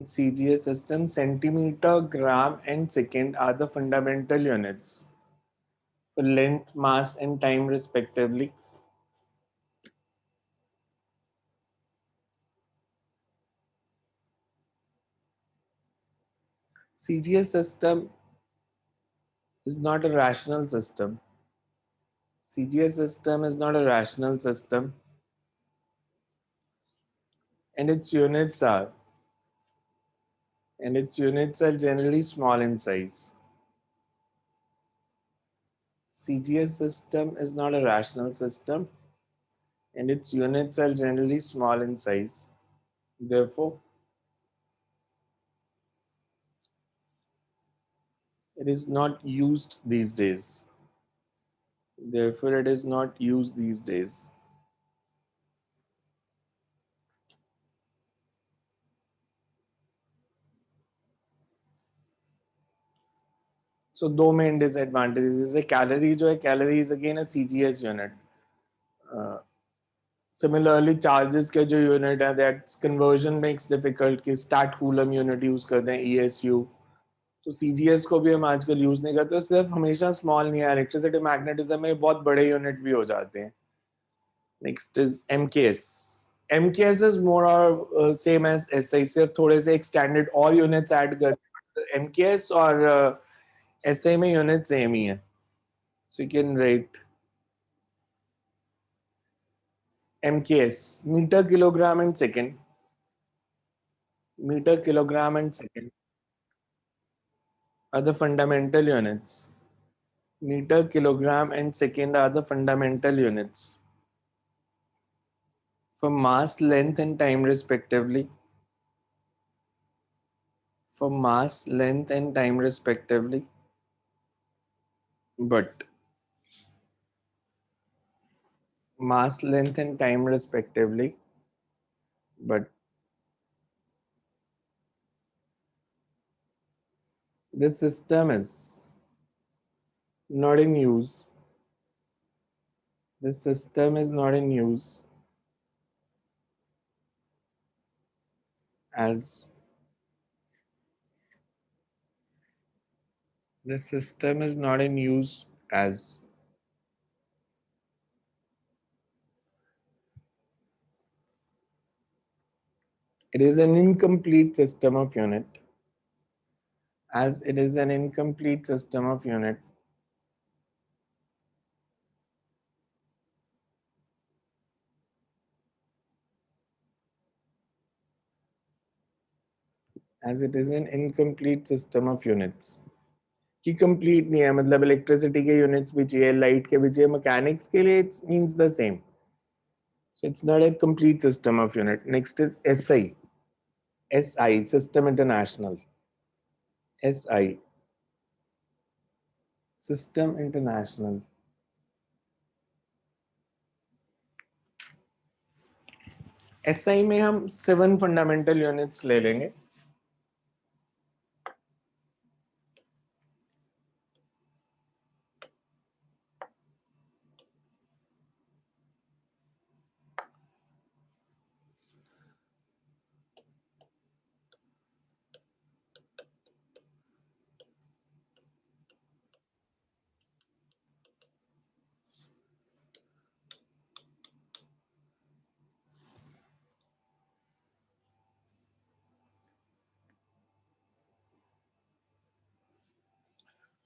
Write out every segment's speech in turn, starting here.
CGS system, centimeter, gram, and second are the fundamental units for length, mass, and time, respectively. CGS system is not a rational system. CGS system is not a rational system, and its units are generally small in size. CGS system is not a rational system, and its units are generally small in size. Therefore, it is not used these days. Therefore, it is not used these days. So दो main disadvantages. जैसे calorie जो है, calorie is again a CGS unit. Similarly, charges के जो unit है, that conversion makes difficult कि stat coulomb unit use करते हैं ESU. तो CGS को भी हम आजकल यूज नहीं करते, सिर्फ हमेशा स्मॉल नहीं है, इलेक्ट्रिसिटी मैग्नेटिज्म में बहुत बड़े यूनिट भी हो जाते हैं. Next is MKS. MKS is more or same as SI, सिर्फ थोड़े से एक्सटेंडेड और यूनिट्स ऐड कर. MKS और SI में यूनिट सेम ही है. So you can write MKS, meter, kilogram, and second. Meter, kilogram, and second are the fundamental units. Meter, kilogram, and second are the fundamental units for mass, length, and time, respectively. For mass, length, and time, respectively. But mass, length, and time, respectively. But this system is not in use. This system is not in use as this system is not in use as it is an incomplete system of unit. As it is an incomplete system of unit, as it is an incomplete system of units. कि complete नहीं है, मतलब electricity के units भी चाहिए, light के भी चाहिए, मैकेनिक्स के लिए it means the same. So it's not a complete system of unit. Next is SI. SI, System International. SI, System International. SI में हम 7 फंडामेंटल यूनिट्स ले लेंगे.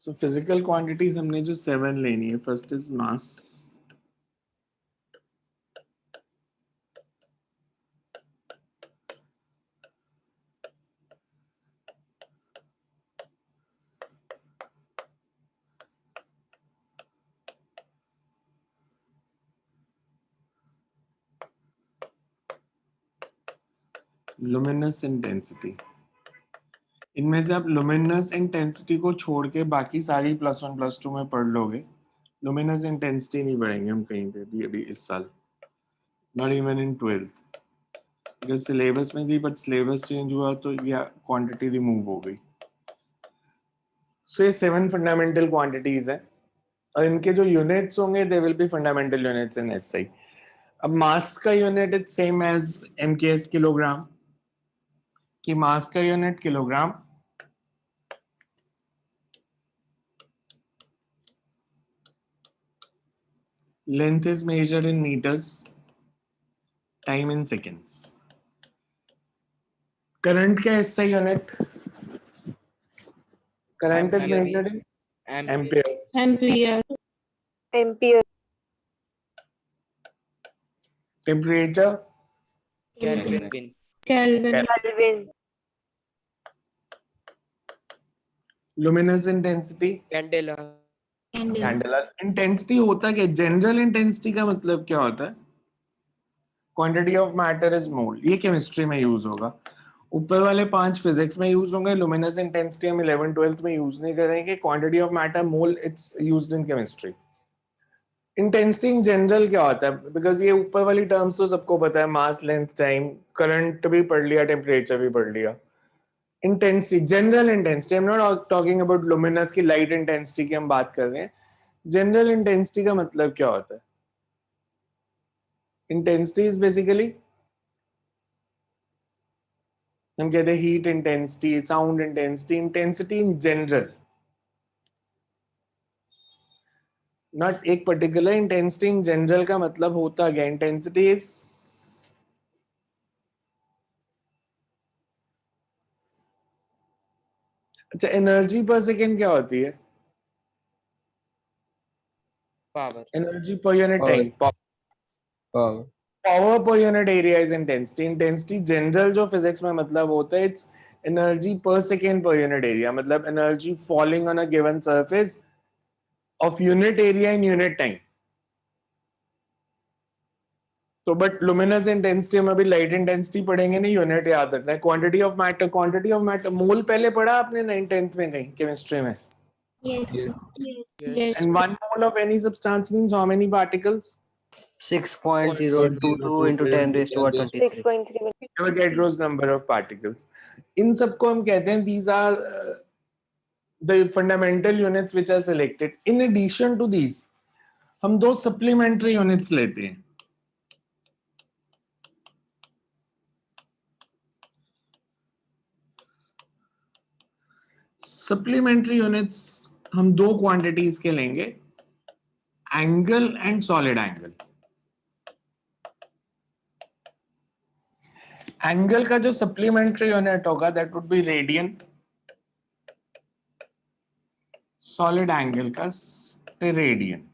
So physical quantities हमने जो 7 लेनी है. First is mass. Luminous intensity. इनमें से आप लुमिनस इंटेंसिटी को छोड़ के बाकी सारी +1 +2 में पढ़ लोगे. लुमिनस इंटेंसिटी नहीं पढ़ेंगे हम कहीं पे भी अभी इस साल. Not even in 12th. Because syllabus में थी, बट सिलेबस चेंज हुआ तो ये क्वांटिटी रिमूव हो गई. सो ये 7 फंडामेंटल क्वांटिटीज है, और इनके जो यूनिट्स होंगे they will be fundamental units in SI. अब मास का unit is same as MKS, kilogram. कि मास का unit kilogram, length is measured in meters, time in seconds. Current क्या है इससे unit? Current is measured in ampere. Ampere. Ampere. Temperature, Kelvin. Kelvin. luminous intensity, Candela. candela. Intensity होता क्या? General intensity का मतलब क्या होता है? Quantity of matter is mole. ये केमिस्ट्री में यूज होगा. ऊपर वाले 5 फिजिक्स में यूज होंगे. लुमिनस इंटेंसिटी हम 11 12th में यूज नहीं करेंगे. Quantity of matter mole it's used in chemistry. Intensity in general क्या होता है? बिकॉज ये ऊपर वाली टर्म्स तो सबको पता है. मास, लेंथ, टाइम, करंट भी पढ़ लिया, टेम्परेचर भी पढ़ लिया. Intensity, general intensity, I am not talking about luminous की लाइट इंटेंसिटी की हम बात कर रहे हैं. जनरल इंटेंसिटी का मतलब क्या होता है? इंटेंसिटी इज बेसिकली, हम कहते हैं heat intensity, sound intensity, intensity in general, not एक पर्टिकुलर. इंटेंसिटी इन जनरल का मतलब होता क्या? इंटेंसिटी इज अच्छा, एनर्जी पर सेकेंड क्या होती है? Power. Energy per unit time. Power. Power per unit area is intensity. Intensity general जो फिजिक्स में मतलब होता है, इट्स एनर्जी पर सेकेंड पर यूनिट एरिया. मतलब energy falling on a given surface of unit area in unit time. तो but luminous intensity हम अभी लाइट इंटेंसिटी पढ़ेंगे नहीं, यूनिट याद रखना है. Quantity of matter, quantity of matter mole पहले पढ़ा आपने 9th 10th में कहीं केमिस्ट्री में. Yes. Yes. And 1 mole of any substance means how many particles? 6.022 into 10 raised to 23. 6.3. Never get gross number of particles. इन सबको हम कहते हैं these are the fundamental units which are selected. In addition to these, हम 2 supplementary units लेते हैं. Supplementary units हम 2 quantities के लेंगे, angle and solid angle. Angle का जो supplementary unit होगा that would be radian. Solid angle का steradian.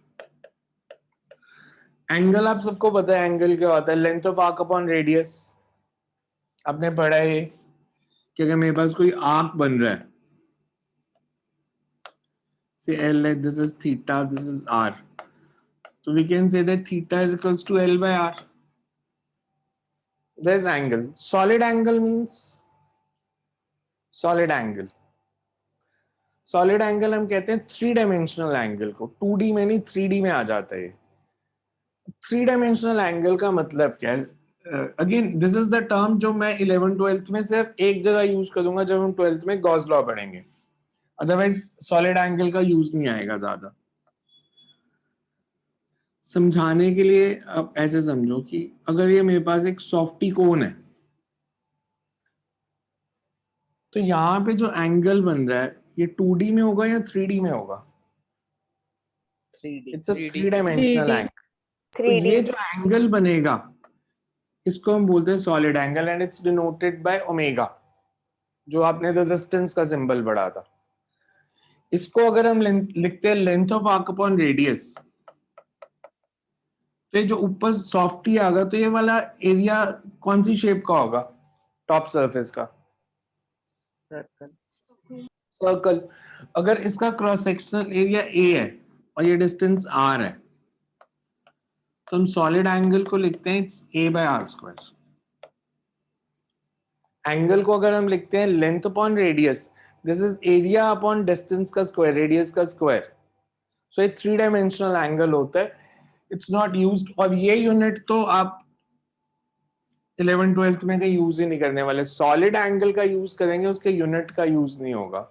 Angle आप सबको पता है angle क्या होता है? Length of arc upon radius. आपने पढ़ा है कि अगर मेरे पास कोई आर्क बन रहा है, say L, this is theta, this is R. So we can say that theta is equals to L by R. There's angle. Solid angle means solid angle. Solid angle हम कहते हैं 3-dimensional angle को. 2D में नहीं 3D में आ जाता है. 3-dimensional angle का मतलब क्या है? Again, this is the term जो मैं 11th 12th में सिर्फ एक जगह यूज करूंगा जब हम 12th में गॉस लॉ पढ़ेंगे. अदरवाइज सॉलिड एंगल का यूज नहीं आएगा ज्यादा. समझाने के लिए आप ऐसे समझो कि अगर ये मेरे पास एक सॉफ्टी कोन है, तो यहाँ पे जो एंगल बन रहा है ये 2D में होगा या 3D में होगा? 3D. It's a 3D. 3-dimensional angle. तो 3D. ये जो एंगल बनेगा इसको हम बोलते हैं solid angle and it's denoted by omega, जो आपने रेजिस्टेंस का सिंबल पढ़ा था. इसको अगर हम लिखते हैं length of arc upon radius, तो ये जो ऊपर सॉफ्टी आएगा तो ये वाला एरिया कौन सी शेप का होगा? टॉप सरफेस का सर्कल. अगर इसका क्रॉस सेक्शनल एरिया A है और ये डिस्टेंस R है, तो हम सॉलिड एंगल को लिखते हैं it's A by R square. Angle को अगर हम लिखते हैं length upon radius, this is area upon distance का स्क्वायर, रेडियस का स्क्वायर. सो ये 3-dimensional एंगल होता है. It's not used. और ये यूनिट तो आप 11th 12th में कहीं यूज ही नहीं करने वाले. सॉलिड एंगल का यूज करेंगे, उसके यूनिट का यूज नहीं होगा.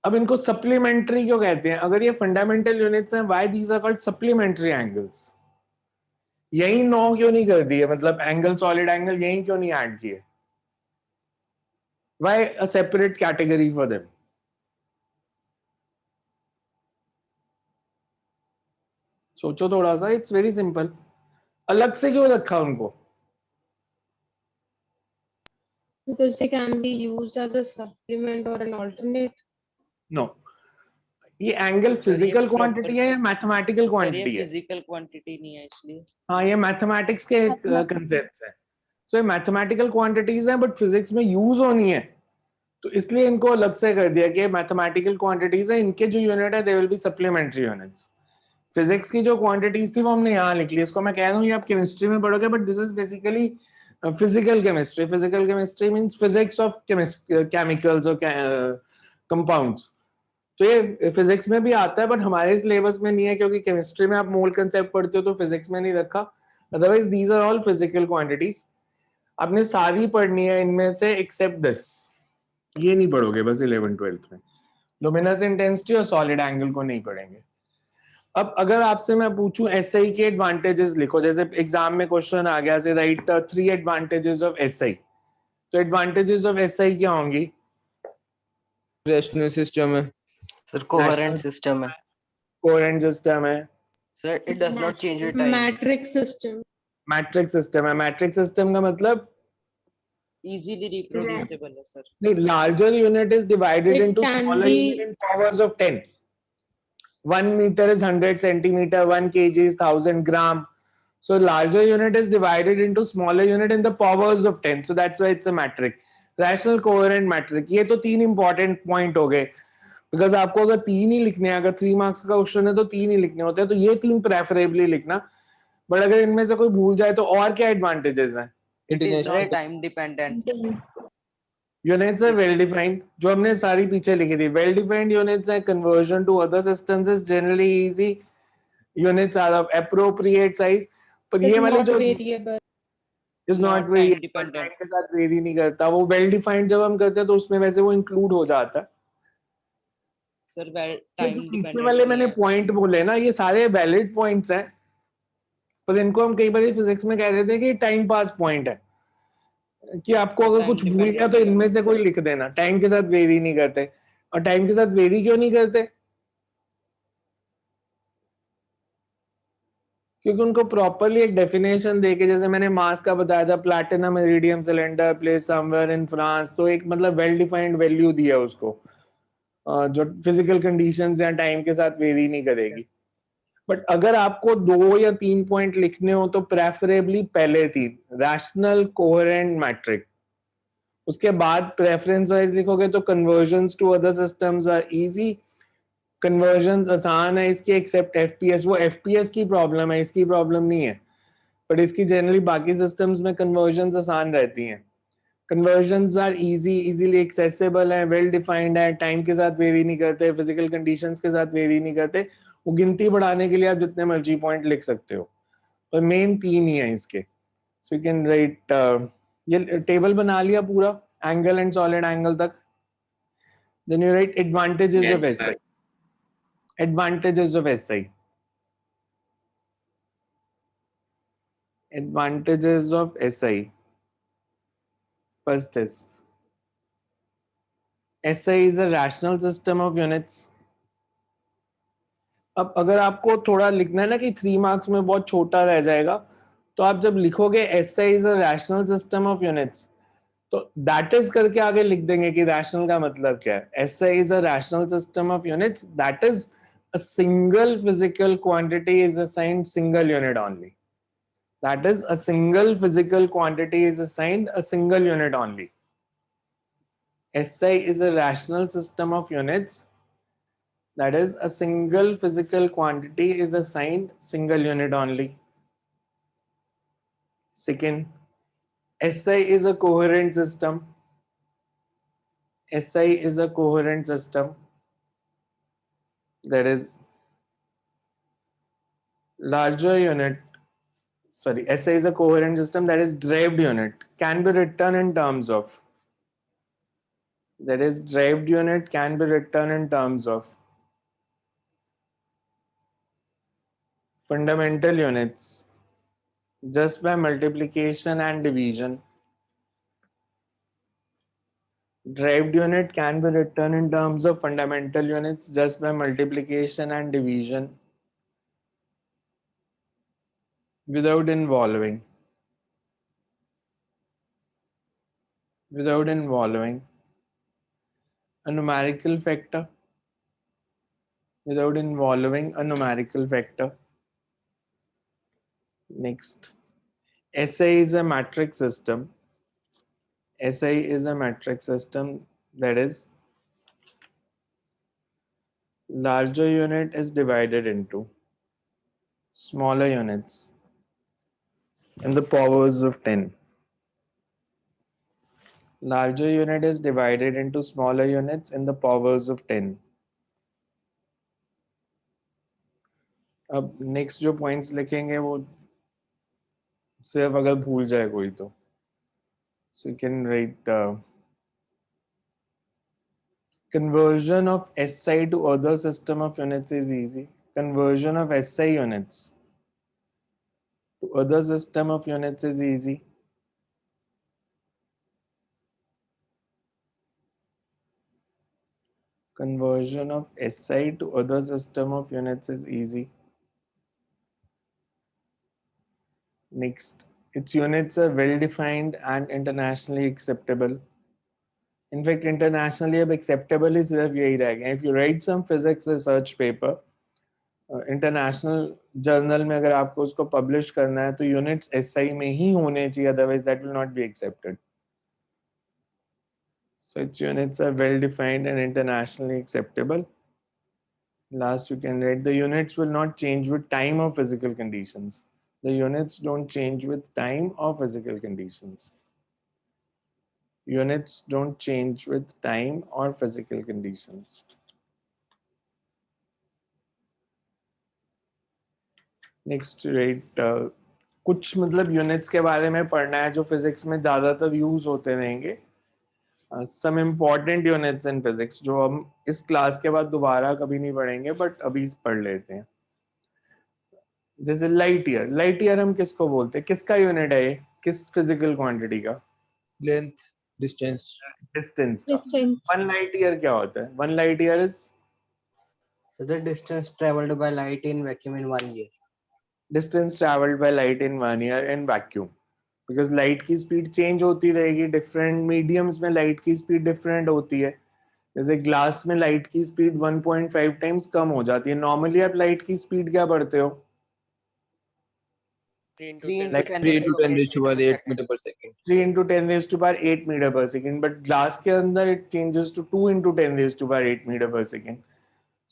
अब इनको सप्लीमेंट्री क्यों कहते हैं? अगर ये फंडामेंटल यूनिट्स हैं, why these are called supplementary angles? यही 9 क्यों नहीं कर दिए? मतलब एंगल, सॉलिड एंगल यही क्यों नहीं ऐड किए? Why a separate category for them? सोचो थोड़ा सा, इट्स वेरी सिंपल. अलग से क्यों रखा उनको? Because they can be used as a supplement or an alternate. No, ये एंगल फिजिकल क्वांटिटी है या मैथमेटिकल सर ये क्वांटिटी है? फिजिकल क्वांटिटी नहीं है इसलिए. हाँ, ये मैथमेटिक्स के कंसेप्ट्स हैं. सो ये मैथमेटिकल क्वांटिटीज हैं बट फिजिक्स में यूज होनी है, तो इसलिए इनको अलग से कर दिया कि मैथमेटिकल क्वांटिटीज है, इनके जो यूनिट है दे will be supplementary units. Physics की जो क्वांटिटीज थी वो हमने यहाँ लिख ली. इसको मैं कह दूं ये आप केमिस्ट्री में पढ़ोगे, but this is basically physical chemistry. Physical chemistry means physics of chemicals और कंपाउंड्स. तो ये फिजिक्स में भी आता है बट हमारे सिलेबस में नहीं है, क्योंकि केमिस्ट्री में आप मोल कंसेप्ट पढ़ते हो तो फिजिक्स में नहीं रखा. Otherwise these are all physical quantities. आपने सारी पढ़नी है इनमें से एक्सेप्ट दिस. ये नहीं पढ़ोगे बस 11th-12th में. लुमिनस इंटेंसिटी और सॉलिड एंगल को नहीं पढ़ेंगे. अब अगर आपसे मैं पूछूं एसआई के एडवांटेजेस लिखो, जैसे एग्जाम में क्वेश्चन आ गया से राइट 3 एडवांटेजेस ऑफ एसआई, तो एडवांटेजेस ऑफ एसआई क्या होंगी? रैशनल सिस्टम है सर कोहेरेंट सिस्टम है कोहेरेंट सिस्टम है. Sir. It does not change with time. Matrix system. Matrix system है. मैट्रिक्स सिस्टम का मतलब इजीली रिप्रोड्यूसिबल है सर. नहीं, larger unit is divided It into can smaller be- unit in powers of 10. 1 meter is 100 centimeter, 1 kg is 1000 gram. So larger unit is divided into smaller unit in the powers of 10. So that's why it's a metric. Rational coherent metric. ये तो 3 important point हो गए. Because आपको अगर 3 ही लिखने हैं, अगर 3 marks का क्वेश्चन है तो 3 ही लिखने होते हैं, तो ये 3 preferably लिखना. बट अगर इनमें से कोई भूल जाए तो और क्या एडवांटेजेस हैं? It is international not time dependent. Units are well defined, जो हमने सारी पीछे लिखी थी. Well defined units है. Conversion to other systems is generally easy. Units are of appropriate size. पर It ये is वाली not जो variable. is not not very time dependent. time के साथ वेरी नहीं करता, वो well defined जब हम करते हैं तो उसमें वैसे वो इंक्लूड हो जाता है. सर well ये time जो पीछे dependent वाले नहीं मैंने है. पॉइंट बोले ना, ये सारे वैलिड पॉइंट्स हैं, पर इनको हम कई बार फिजिक्स में कह देते हैं कि टाइम पास पॉइंट है, कि आपको अगर Time कुछ भूल गया dependent तो नहीं है. इनमें से कोई लिख देना. टाइम के साथ वेरी नहीं करते. और टाइम के साथ वेरी क्यों नहीं करते? क्योंकि उनको प्रॉपरली एक डेफिनेशन देके, जैसे मैंने मास का बताया था, platinum iridium cylinder place somewhere in France, तो एक मतलब वेल डिफाइंड वैल्यू दिया उसको, जो फिजिकल कंडीशंस या टाइम के साथ वेरी नहीं करेगी. बट अगर आपको 2 या 3 पॉइंट लिखने हो तो प्रेफरेबली पहले 3 रैशनल कोहेरेंट मैट्रिक. उसके बाद प्रेफरेंस वाइज लिखोगे तो conversions to other systems are easy. Conversions आसान है इसकी, एक्सेप्ट एफपीएस. वो एफपीएस की प्रॉब्लम है, इसकी प्रॉब्लम नहीं है, बट इसकी जनरली बाकी सिस्टम्स में कन्वर्जन्स आसान रहती हैं. Conversions are easy, easily accessible है, वेल डिफाइंड है, टाइम के साथ वेरी नहीं करते, फिजिकल कंडीशंस के साथ वेरी नहीं करते. वो गिनती बढ़ाने के लिए आप जितने मर्जी पॉइंट लिख सकते हो, पर मेन 3 ही है इसके. सो यू कैन राइट, ये टेबल बना लिया पूरा एंगल एंड सॉलिड एंगल तक. Then you write advantages of SI. Advantages of SI. Advantages of SI. First is SI is a rational system of units. अब अगर आपको थोड़ा लिखना है ना कि 3 मार्क्स में बहुत छोटा रह जाएगा, तो आप जब लिखोगे SI is a rational system of units, तो दैट इज करके आगे लिख देंगे कि रैशनल का मतलब क्या है. SI is a rational system of units. That is a single physical quantity is assigned single unit only. That is a single physical quantity is assigned a single unit only. SI is a rational system of units. That is a single physical quantity is assigned single unit only. Second, SI is a coherent system. SI is a coherent system. That is larger unit, sorry, SI is a coherent system that is derived unit can be written in terms of, that is derived unit can be written in terms of fundamental units just by multiplication and division. Derived unit can be written in terms of fundamental units just by multiplication and division without involving a numerical factor, Next, SI is a metric system. That is, larger unit is divided into smaller units in the powers of 10. Larger unit is divided into smaller units in the powers of 10. अब next जो points लिखेंगे वो सिर्फ अगर भूल जाए कोई तो सो you can right conversion of SI to other system of units is easy. Conversion of SI units to other system of units is easy. Conversion of SI to other system of units is easy. Next, its units are well defined and internationally acceptable. In fact, internationally acceptable is सिर्फ यही रह गया. If you write some physics research paper, international journal में अगर आपको उसको publish करना है तो units SI में ही होने चाहिए, otherwise that will not be accepted. So its units are well defined and internationally acceptable. Last, you can write the units will not change with time or physical conditions. The units don't change with time or physical conditions. Units don't change with time or physical conditions. Next, right? कुछ मतलब units के बारे में पढ़ना है जो physics में ज़्यादातर यूज होते रहेंगे. Some important units in physics जो हम इस क्लास के बाद दोबारा कभी नहीं पढ़ेंगे बट अभी पढ़ लेते हैं. जैसे लाइट ईयर हम किसको बोलते हैं, किसका यूनिट है ये, किस फिजिकल क्वांटिटी का? Length, distance. डिस्टेंस का. 1 लाइट ईयर क्या होता है? 1 light year is So the distance traveled by light in vacuum in 1 year. Distance travelled by light in 1 year in vacuum. Because light की speed change होती रहेगी, different mediums में light की speed different होती है. जैसे ग्लास में light की स्पीड 1.5 टाइम्स कम हो जाती है. नॉर्मली आप लाइट की स्पीड क्या पढ़ते हो? 3 Like 3 to 10 raised to power 8 meter per second. 3 into 10 raised to power 8 meter per second, but glass के अंदर it changes to 2 into 10 raised to power 8 meter per second.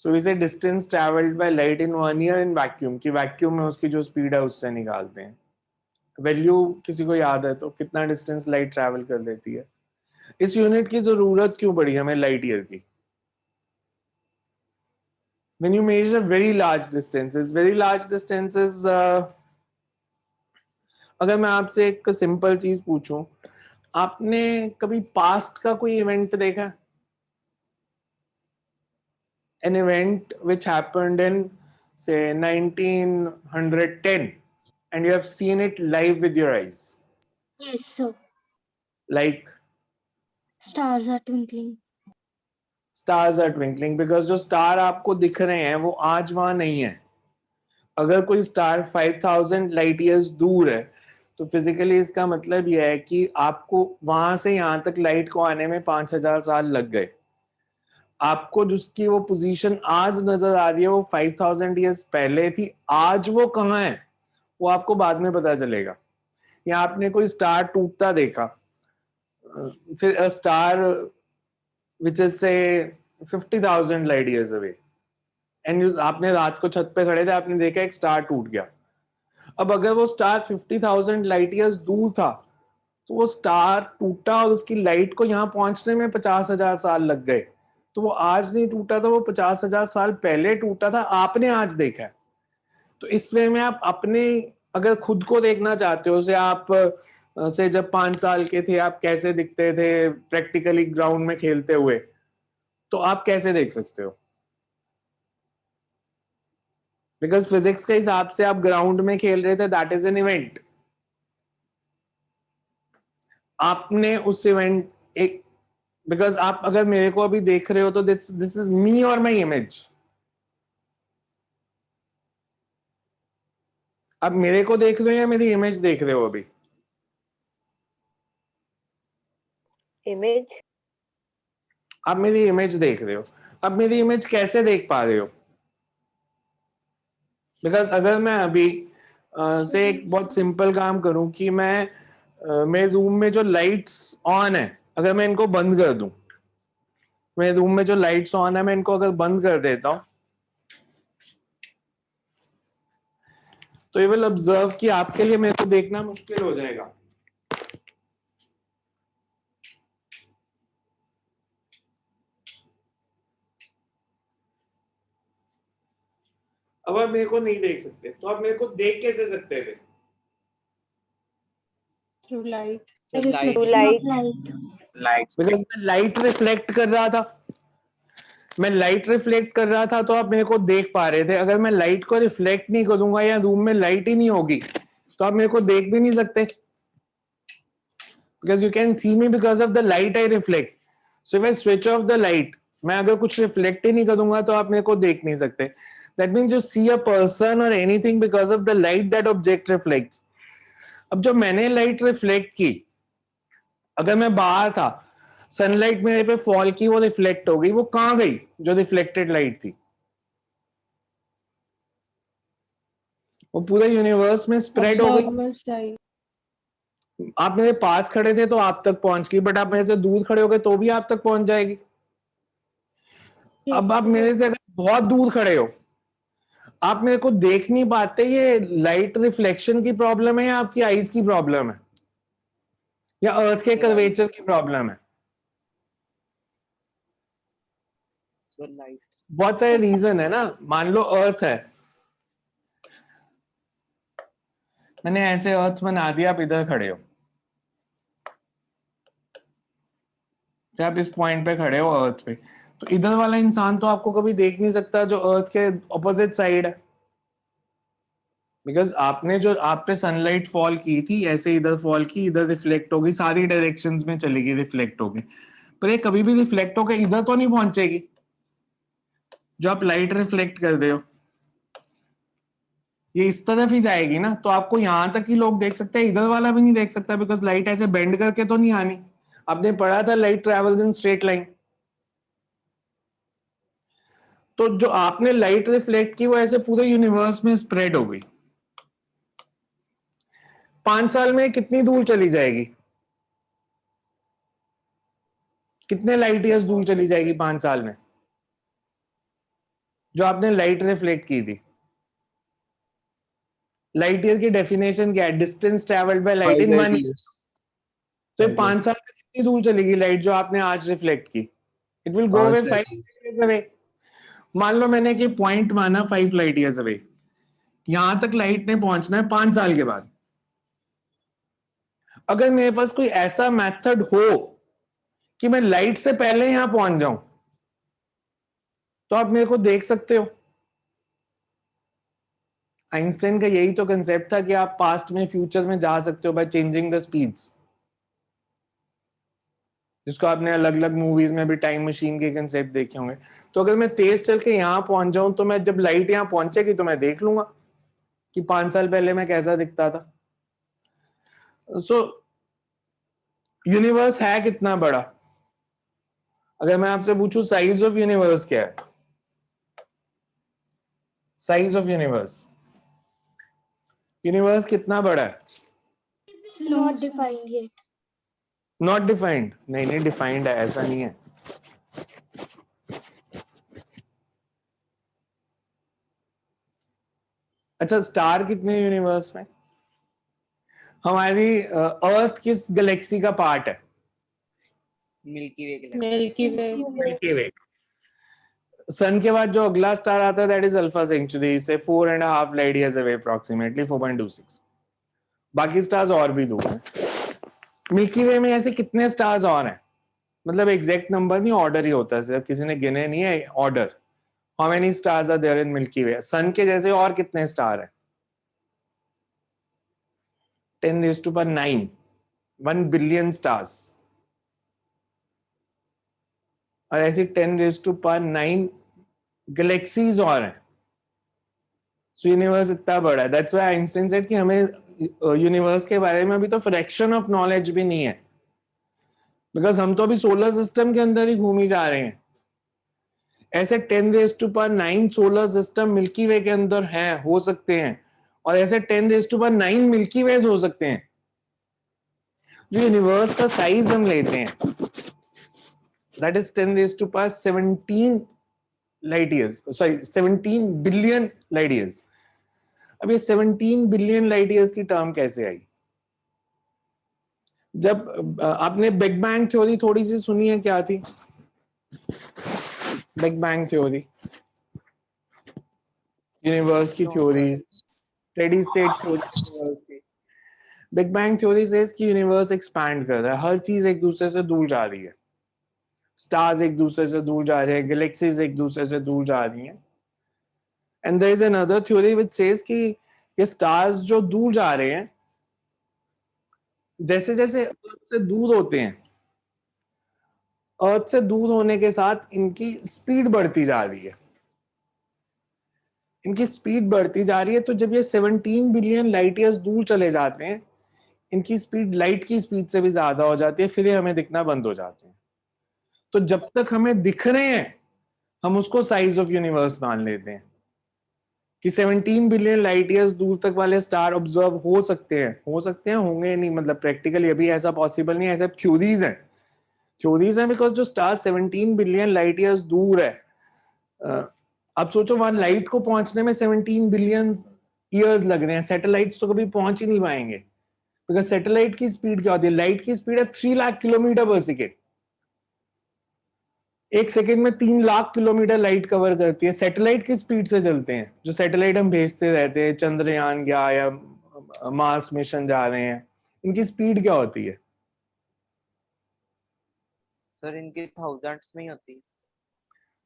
So we say distance traveled by light in 1 year in vacuum, कि vacuum में उसकी जो speed है उससे निकालते हैं. वैल्यू किसी को याद है तो कितना डिस्टेंस लाइट ट्रैवल कर लेती है? इस यूनिट की जरूरत क्यों पड़ी हमें लाइट ईयर की? When you measure very large distances, अगर मैं आपसे एक सिंपल चीज पूछूं, आपने कभी पास्ट का कोई इवेंट देखा? An event which happened in say 1910 and you have seen it live with your eyes. Yes, sir. Like Stars are twinkling. stars are twinkling because जो स्टार आपको दिख रहे हैं वो आज वहां नहीं है. अगर कोई स्टार 5000 लाइट ईयर्स दूर है तो फिजिकली इसका मतलब यह है कि आपको वहां से यहां तक लाइट को आने में 5000 साल लग गए. आपको जिसकी वो पोजीशन आज नजर आ रही है वो 5000 ईयर्स पहले थी. आज वो कहाँ है वो आपको बाद में पता चलेगा. या आपने कोई स्टार टूटता देखा, स्टार विच इज से 50,000 लाइट ईयर्स अवे, एंड आपने रात को छत पे खड़े थे, आपने देखा एक स्टार टूट गया. अब अगर वो स्टार 50,000 लाइट ईयर्स दूर था तो वो स्टार टूटा और उसकी लाइट को यहाँ पहुंचने में 50,000 साल लग गए. तो वो आज नहीं टूटा था, वो 50,000 साल पहले टूटा था, आपने आज देखा है. तो इस वे में आप अपने अगर खुद को देखना चाहते हो, से आप से जब 5 साल के थे आप कैसे दिखते थे प्रैक्टिकली ग्राउंड में खेलते हुए, तो आप कैसे देख सकते हो? बिकॉज फिजिक्स के हिसाब से आप ग्राउंड में खेल रहे थे, दैट इज एन इवेंट. आपने उस इवेंट बिकॉज आप अगर मेरे को अभी देख रहे हो तो दिस इज मी और माई इमेज. आप मेरे को देख रहे हो या मेरी इमेज देख रहे हो अभी? Image. आप मेरी इमेज देख रहे हो. अब मेरी इमेज कैसे देख पा रहे हो? बिकॉज अगर मैं अभी से एक बहुत सिंपल काम करूं कि मैं मेरे रूम में जो लाइट्स ऑन है अगर मैं इनको बंद कर दूं, मेरे रूम में जो लाइट्स ऑन है मैं इनको अगर बंद कर देता हूं तो यू विल ऑब्जर्व कि आपके लिए मेरे को देखना मुश्किल हो जाएगा. अब आप मेरे को नहीं देख सकते तो आप मेरे को देख कैसे सकते थे? Through light. Reflection Through of light. light. Because मैं लाइट रिफ्लेक्ट कर रहा था. मैं लाइट रिफ्लेक्ट कर रहा था तो आप मेरे को देख पा रहे थे. अगर मैं लाइट को रिफ्लेक्ट नहीं करूंगा या रूम में लाइट ही नहीं होगी तो आप मेरे को देख भी नहीं सकते. Because you can see me because of the light I reflect. So if I switch off the light, मैं अगर कुछ रिफ्लेक्ट ही नहीं करूंगा तो आप मेरे को देख नहीं सकते. That means you see a person और anything because of the light that object reflects. अब जो मैंने लाइट रिफ्लेक्ट की, अगर मैं बाहर था, सनलाइट मेरे पे फॉल की, वो रिफ्लेक्ट हो गई, वो कहां गई जो रिफ्लेक्टेड लाइट थी? वो पूरे यूनिवर्स में स्प्रेड हो गई. Observer side. आप मेरे पास खड़े थे तो आप तक पहुंच गई, बट आप मेरे से दूर खड़े हो गए तो भी आप तक पहुंच जाएगी. Yes, अब आप sir. मेरे से अगर बहुत दूर खड़े हो, आप मेरे को देख नहीं पाते, ये लाइट रिफ्लेक्शन की प्रॉब्लम है या आपकी आईज की प्रॉब्लम है या अर्थ के कर्वेचर की प्रॉब्लम है? बहुत सारे रीजन है ना. मान लो अर्थ है, मैंने ऐसे अर्थ बना दिया, आप इधर खड़े हो, चाहे आप इस पॉइंट पे खड़े हो अर्थ पे, तो इधर वाला इंसान तो आपको कभी देख नहीं सकता जो अर्थ के ऑपोजिट साइड है. बिकॉज आपने जो आप पे सनलाइट फॉल की थी, ऐसे इधर फॉल की, इधर रिफ्लेक्ट होगी, सारी डायरेक्शंस में चलेगी, रिफ्लेक्ट होगी, पर ये कभी भी रिफ्लेक्ट होकर इधर तो नहीं पहुंचेगी जो आप लाइट रिफ्लेक्ट कर रहे हो. ये इस तरफ ही जाएगी ना, तो आपको यहां तक ही लोग देख सकते हैं, इधर वाला भी नहीं देख सकता बिकॉज लाइट ऐसे बेंड करके तो नहीं आनी. आपने पढ़ा था light travels in straight line. तो जो आपने लाइट रिफ्लेक्ट की वो ऐसे पूरे यूनिवर्स में स्प्रेड हो गई. 5 साल में कितनी दूर चली जाएगी? कितने लाइट ईयर्स दूर चली जाएगी 5 साल में जो आपने लाइट रिफ्लेक्ट की थी? लाइट ईयर की डेफिनेशन क्या है? Distance travelled by light 5 in light 1. years. तो 5 5 साल में कितनी दूर चलेगी लाइट जो आपने आज रिफ्लेक्ट की? It will go away 5 5 light years. years away. मान लो मैंने कि पॉइंट माना 5 लाइट ईयर्स अवे, यहां तक लाइट ने पहुंचना है 5 साल के बाद. अगर मेरे पास कोई ऐसा मेथड हो कि मैं लाइट से पहले यहां पहुंच जाऊं तो आप मेरे को देख सकते हो. आइंस्टाइन का यही तो कंसेप्ट था कि आप पास्ट में फ्यूचर में जा सकते हो बाय चेंजिंग द स्पीड्स, जिसको आपने अलग अलग मूवीज में भी टाइम मशीन के कंसेप्ट देखे होंगे. तो अगर मैं तेज चल के यहां पहुंच जाऊं तो मैं जब लाइट यहां पहुंचेगी तो मैं देख लूंगा कि 5 साल पहले मैं कैसा दिखता था. सो यूनिवर्स है कितना बड़ा? अगर मैं आपसे पूछूं साइज ऑफ यूनिवर्स क्या है? साइज ऑफ यूनिवर्स, यूनिवर्स कितना बड़ा है? Not defined yet. Not defined. नहीं नहीं, डिफाइंड है, ऐसा नहीं है. अच्छा, स्टार कितने यूनिवर्स में? हमारी अर्थ किस गैलेक्सी का पार्ट है? मिल्की वे के Milky Way. Milky Way. Sun के बाद जो अगला स्टार आता है दैट इज अल्फा सेंचुरी, से 4.5 लाइट ईयर्स अवे, अप्रोक्सीमेटली 4.26. बाकी स्टार्स और भी दूर हैं. मिल्की वे में ऐसे कितने स्टार्स और हैं? मतलब एग्जैक्ट नंबर नहीं, ऑर्डर ही होता है, सिर्फ किसी ने गिने नहीं है, order. How many stars are there in Milky Way? Sun के जैसे और कितने स्टार हैं? 10⁹ 1 बिलियन स्टार्स. और ऐसी 10⁻⁹ गैलेक्सीज और हैं। सो यूनिवर्स इतना बड़ा है। दैट्स व्हाई आइंस्टाइन सेड कि हमें यूनिवर्स के बारे में अभी तो फ्रैक्शन ऑफ नॉलेज भी नहीं है, बिकॉज हम तो अभी सोलर सिस्टम के अंदर ही घूमी जा रहे हैं। ऐसे 10⁻⁹ सोलर सिस्टम मिल्की वे के अंदर हैं, हो सकते हैं, और ऐसे 10⁻⁹ मिल्की वेज हो सकते हैं। जो यूनिवर्स का साइज हम लेते हैं that is 10⁻17 light years, sorry 17 billion light years. अब ये 17 बिलियन लाइट ईयर्स की टर्म कैसे आई? जब आपने बिग बैंग थ्योरी थोड़ी सी सुनी है, क्या थी बिग बैंग थ्योरी? यूनिवर्स की theory, steady state theory universe की। बिग बैंग थ्योरी सेज कि यूनिवर्स एक्सपैंड कर रहा है, हर चीज एक दूसरे से दूर जा रही है। स्टार्स एक दूसरे से दूर जा रहे हैं, गैलेक्सीज एक दूसरे से दूर जा रही हैं। And there is another theory which says कि ये स्टार्स जो दूर जा रहे हैं, जैसे जैसे अर्थ से दूर होते हैं, अर्थ से दूर होने के साथ इनकी स्पीड बढ़ती जा रही है। इनकी स्पीड बढ़ती जा रही है, तो जब ये 17 बिलियन लाइट ईयर्स दूर चले जाते हैं, इनकी स्पीड लाइट की स्पीड से भी ज्यादा हो जाती है, फिर ये हमें दिखना बंद हो जाते हैं। तो जब तक हमें दिख रहे हैं, हम उसको साइज ऑफ यूनिवर्स मान लेते हैं कि 17 बिलियन लाइट ईयर्स दूर तक वाले स्टार ऑब्जर्व हो सकते हैं, होंगे नहीं, मतलब प्रैक्टिकली अभी ऐसा पॉसिबल नहीं है, ऐसा थ्योरीज हैं बिकॉज जो स्टार 17 बिलियन लाइट ईयर्स दूर है, अब सोचो वहां लाइट को पहुंचने में 17 बिलियन ईयर्स लग रहे हैं। सैटेलाइट्स तो कभी पहुंच ही नहीं पाएंगे, बिकॉज सैटेलाइट की स्पीड क्या होती है? लाइट की स्पीड है 3 लाख किलोमीटर पर सेकेंड। एक सेकेंड में 3 लाख किलोमीटर लाइट कवर करती है। सैटेलाइट की स्पीड से चलते हैं, जो सैटेलाइट हम भेजते रहते हैं, चंद्रयान या मार्स मिशन जा रहे हैं, इनकी स्पीड क्या होती है? सर इनकी थाउजेंड्स में ही होती है,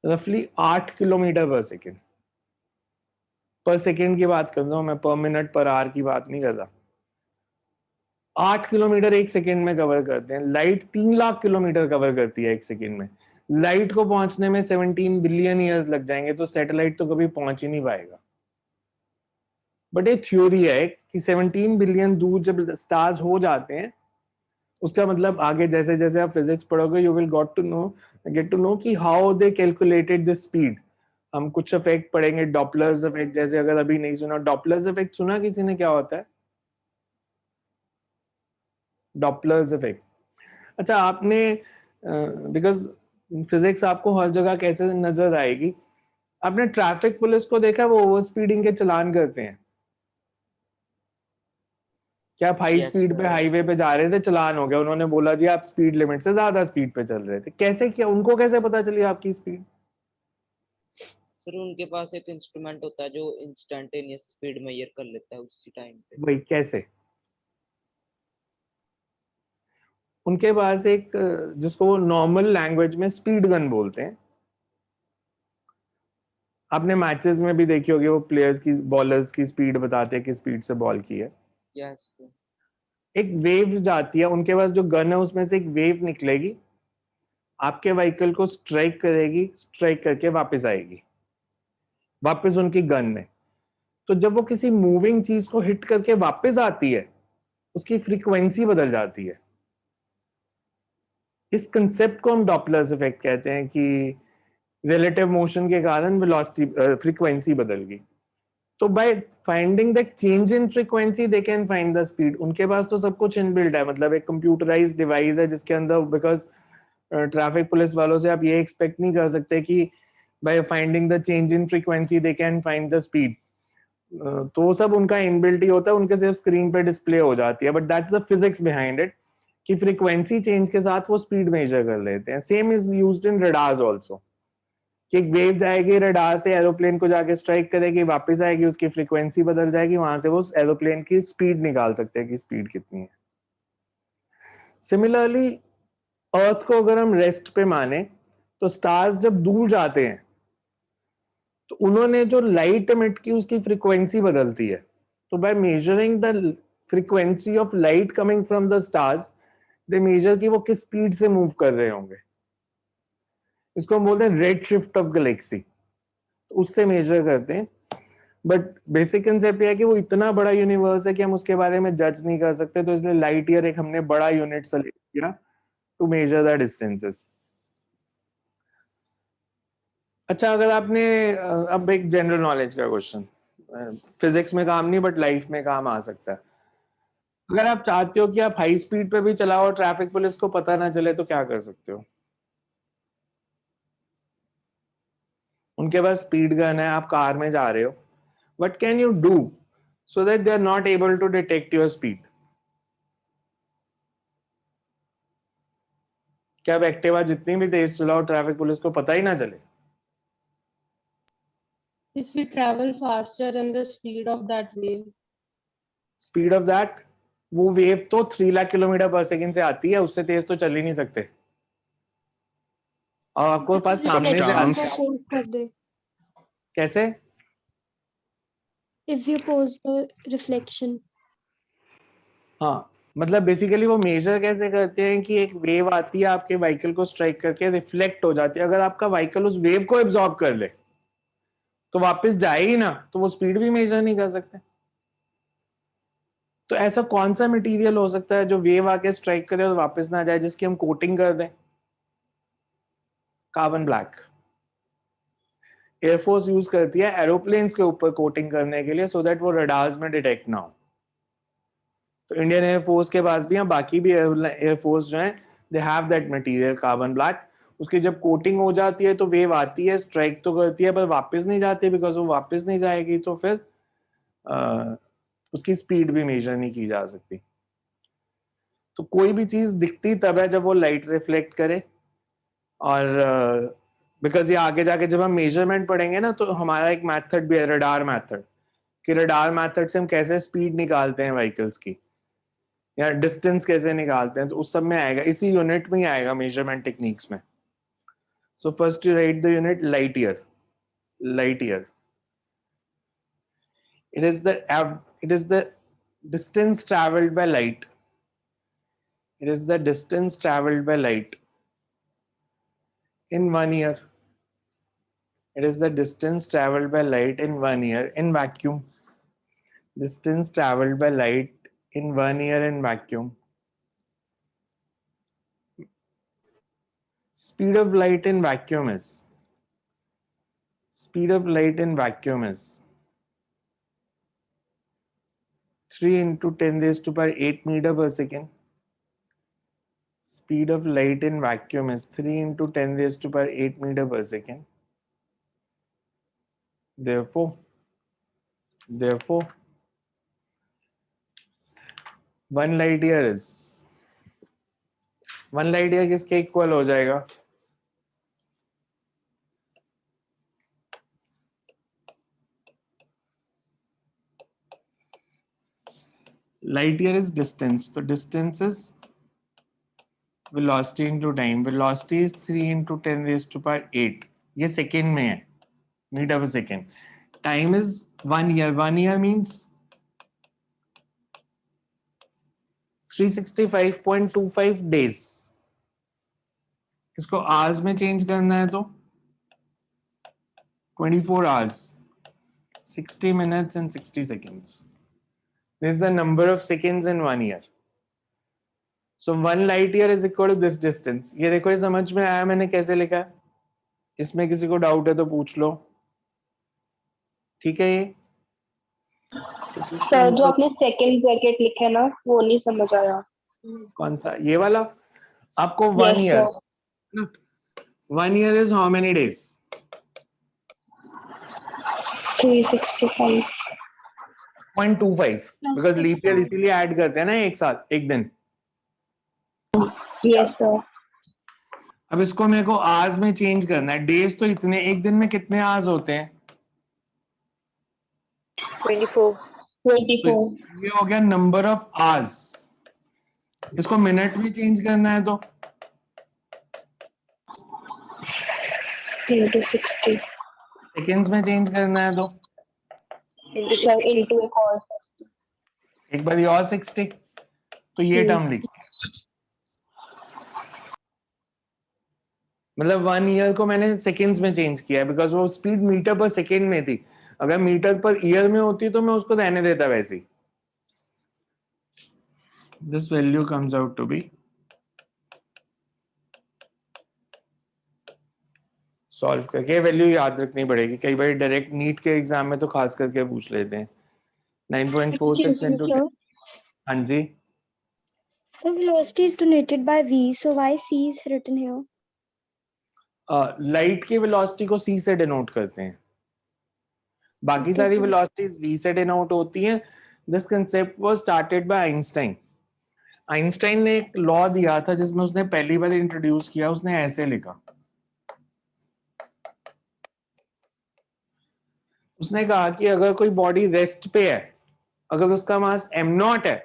रफली 8 किलोमीटर पर सेकेंड की बात कर रहा हूं मैं, पर मिनट पर आवर की बात नहीं कर रहा। 8 किलोमीटर एक सेकेंड में कवर करते हैं। लाइट 3 लाख किलोमीटर कवर करती है एक सेकेंड में। लाइट को पहुंचने में 17 बिलियन ईयर्स लग जाएंगे, तो सैटेलाइट तो कभी पहुंच ही नहीं पाएगा। बट एक थ्योरी है कि 17 बिलियन दूर जब स्टार्स हो जाते हैं, उसका मतलब आगे जैसे जैसे आप फिजिक्स पढ़ोगे, you will get to know कि how they calculated the speed. हम कुछ इफेक्ट पढ़ेंगे, डॉपलर्स इफेक्ट, जैसे अगर अभी नहीं सुना डॉपलर्स इफेक्ट, सुना किसी ने? क्या होता है डॉपलर्स इफेक्ट? अच्छा, आपने बिकॉज फिजिक्स आपको हर जगह कैसे नजर आएगी, आपने ट्रैफिक पुलिस को देखा? वो ओवर स्पीडिंग के चलान करते हैं। क्या आप हाई Yes, स्पीड पे sir. हाईवे पे जा रहे थे, चलान हो गया, उन्होंने बोला जी आप स्पीड लिमिट से ज्यादा स्पीड पे चल रहे थे। कैसे किया? उनको कैसे पता चली आपकी स्पीड? सर उनके पास एक इंस्ट्रूमेंट होता है जो इंस्टेंटेनियस स्पीड मेजर कर लेता है उसी टाइम पे। वही कैसे? उनके पास एक जिसको नॉर्मल लैंग्वेज में स्पीड गन बोलते हैं। आपने मैचेस में भी देखी होगी, वो प्लेयर्स की, बॉलर्स की स्पीड बताते हैं कि स्पीड से बॉल की है। Yes sir. एक वेव जाती है, उनके पास जो गन है उसमें से एक वेव निकलेगी, आपके व्हीकल को स्ट्राइक करेगी, स्ट्राइक करके वापस आएगी, वापस उनकी गन में। तो जब वो किसी मूविंग चीज को हिट करके वापस आती है, उसकी फ्रीक्वेंसी बदल जाती है। इस कंसेप्ट को हम डॉपलर्स इफेक्ट कहते हैं कि रिलेटिव मोशन के कारण वेलोसिटी, फ्रीक्वेंसी बदल गई। तो by finding that change in frequency they can find the speed. उनके पास तो सब कुछ इनबिल्ट है, मतलब एक कंप्यूटराइज्ड डिवाइस है जिसके अंदर, बिकॉज ट्रैफिक पुलिस वालों से आप ये एक्सपेक्ट नहीं कर सकते कि by finding the change in frequency they can find the speed. तो वो सब उनका इनबिल्ट ही होता है, उनके सिर्फ स्क्रीन पे डिस्प्ले हो जाती है, but that's the physics behind it, कि फ्रीक्वेंसी चेंज के साथ वो स्पीड मेजर कर लेते हैं। Same is used in radars also, कि एक वेव जाएगी रडार से, एरोप्लेन को जाके स्ट्राइक करेगी, वापस आएगी, उसकी फ्रीक्वेंसी बदल जाएगी, वहां से वो एरोप्लेन की स्पीड निकाल सकते हैं कि स्पीड कितनी है। सिमिलरली अर्थ को अगर हम रेस्ट पे माने, तो स्टार्स जब दूर जाते हैं तो उन्होंने जो लाइट एमिट की उसकी फ्रीक्वेंसी बदलती है। तो by measuring the frequency of light coming from the stars, they measure कि वो किस स्पीड से मूव कर रहे होंगे। इसको हम बोलते हैं रेड शिफ्ट ऑफ गैलेक्सी, उससे मेजर करते हैं। बट बेसिक कंसेप्ट ये है कि वो इतना बड़ा यूनिवर्स है कि हम उसके बारे में जज नहीं कर सकते, तो इसलिए लाइट ईयर एक हमने बड़ा यूनिट सेलेक्ट किया टू मेजर द डिस्टेंसेस। अच्छा, अगर आपने अब एक जनरल नॉलेज का क्वेश्चन, फिजिक्स में काम नहीं बट लाइफ में काम आ सकता है। अगर आप चाहते हो कि आप हाई स्पीड पे भी चलाओ और ट्रैफिक पुलिस को पता ना चले, तो क्या कर सकते हो? उनके पास स्पीड गन है, आप कार में जा रहे हो, what can you do so that they are not able to detect your speed? क्या आप एक्टिवा जितनी भी तेज चलाओ ट्रैफिक पुलिस को पता ही ना चले? If we travel faster than the speed of that wave, speed of that, वो वेव तो 3 लाख किलोमीटर पर सेकंड से आती है, उससे तेज तो चल ही नहीं सकते। और आपको पास सामने से Reflection आती को pose कर दे। कैसे? If you pose the reflection, हाँ, मतलब बेसिकली वो मेजर कैसे करते हैं कि एक वेव आती है आपके व्हीकल को स्ट्राइक करके रिफ्लेक्ट हो जाती है, अगर आपका व्हीकल उस वेव को एब्जॉर्ब कर ले तो वापस जाए ही ना, तो वो स्पीड भी मेजर नहीं कर सकते। तो ऐसा कौन सा मटेरियल हो सकता है जो वेव आके स्ट्राइक करे और वापस ना जाए, जिसकी हम कोटिंग कर दें? Carbon black. एयरफोर्स यूज करती है एरोप्लेन्स के ऊपर कोटिंग करने के लिए, सो दैट वो रडार्स में डिटेक्ट ना हो। तो इंडियन एयरफोर्स के पास भी हैं, बाकी भी एयरफोर्स जो हैं, they have that material carbon black. उसकी जब कोटिंग हो जाती है तो वेव आती है, स्ट्राइक तो करती है पर वापस नहीं जाती, बिकॉज वो वापस नहीं जाएगी तो फिर उसकी स्पीड भी मेजर नहीं की जा सकती। तो कोई भी चीज दिखती तब है जब वो लाइट रिफ्लेक्ट करे, और बिकॉज ये आगे जाके जब हम मेजरमेंट पढ़ेंगे ना, तो हमारा एक मेथड भी है रडार मेथड, कि रडार मेथड से हम कैसे स्पीड निकालते हैं व्हीकल्स की या डिस्टेंस कैसे निकालते हैं, तो उस सब में आएगा, इसी यूनिट में ही आएगा मेजरमेंट टेक्निक्स में। So first you right the unit light year. Light year, it is the distance traveled by light. It is the distance traveled by light in 1 year. It is the distance traveled by light in 1 year in vacuum. Distance traveled by light in 1 year in vacuum. Speed of light in vacuum is 3 into 10 raised to power 8 meter per second. Speed of light in vacuum is 3 into 10 raised to power 8 meter per second. Therefore, 1 light year is 1 light year किसके equal हो जाएगा? Light year is distance, so distance is velocity into time. Velocity is 3 into 10 raised to power 8. ये second में है, metre पर second. Time is 1 year. 1 year means 365.25 days. इसको hours में change करना है तो 24 hours, 60 minutes and 60 seconds. This is the number of seconds in 1 year. So 1 light year is equal to this distance. ये देखो, ये समझ में आया मैंने कैसे लिखा है? इसमें किसी को डाउट है तो पूछ लो, ठीक है? ये सर जो आपने सेकंड ब्रैकेट लिखा है ना, वो नहीं समझ आया। कौन सा? ये वाला? आपको 1 Yes, year, sir. 1 year is how many days? 365. 0.25, because leap year इसीलिए ऐड करते हैं ना एक साथ, एक दिन। Yes, sir. अब इसको मेरे को आवर्स में चेंज करना है। डेज तो इतने, एक दिन में कितने आवर्स होते हैं? 24. ये हो गया नंबर ऑफ आवर्स। इसको मिनट में चेंज करना है तो Into 60. सेकेंड्स में चेंज करना है तो Sir, into एक और. एक बार और 60। तो ये टर्म लिखिए, मतलब 1 ईयर को मैंने सेकेंड्स में चेंज किया है बिकॉज वो स्पीड मीटर पर सेकेंड में थी. अगर मीटर पर ईयर में होती तो मैं उसको रहने देता वैसे ही. This value comes out to be solve करके वैल्यू याद रखनी पड़ेगी. कई बार डायरेक्ट नीट के एग्जाम में तो खास करके पूछ लेते हैं. 9.46 into 10. हाँ जी. So velocity is denoted by v, so why c is written here? Light की वेलोसिटी को c से डिनोट करते हैं. बाकी Okay, सारी sir. वेलोसिटीज v से डिनोट होती हैं. This concept was started by Einstein. Einstein ने एक लॉ दिया था जिसमें उसने पहली बार इंट्रोड्यूस किया. उसने ऐसे लिखा. उसने कहा कि अगर कोई बॉडी रेस्ट पे है, अगर उसका मास m0 है,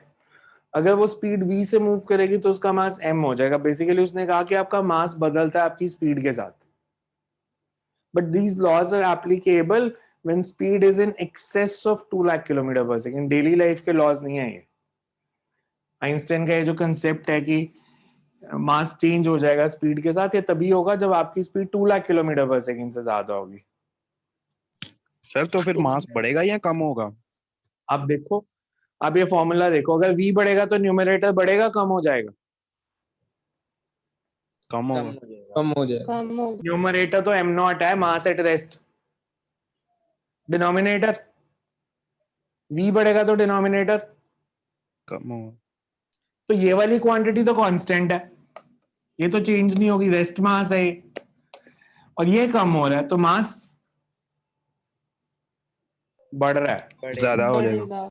अगर वो स्पीड v से मूव करेगी तो उसका मास m हो जाएगा. बेसिकली उसने कहा कि आपका मास बदलता है आपकी स्पीड के साथ. But these laws are applicable when speed is in excess of 2 lakh kilometre per second. Daily life के लॉज नहीं है ये. आइंस्टाइन का ये जो कंसेप्ट है कि मास चेंज हो जाएगा स्पीड के साथ, ये तभी होगा जब आपकी speed 2 lakh kilometre per second से ज्यादा होगी. सर तो फिर मास बढ़ेगा या कम होगा? आप देखो, आप ये फॉर्मूला देखो. अगर v बढ़ेगा तो न्यूमरेटर बढ़ेगा, कम हो जाएगा. कम कम होगा. हो जाएगा. कम हो जाएगा. कम हो न्यूमरेटर तो m0 है, mass at rest. Denominator v बढ़ेगा तो डिनोमिनेटर. कम होगा. तो ये वाली क्वांटिटी तो कांस्टेंट है, ये तो चेंज नहीं होगी. रेस्ट मास है ये, और ये कम हो रहा है तो मास बढ़ रहा है. बढ़ेगा. ज्यादा हो जाएगा. बढ़ेगा.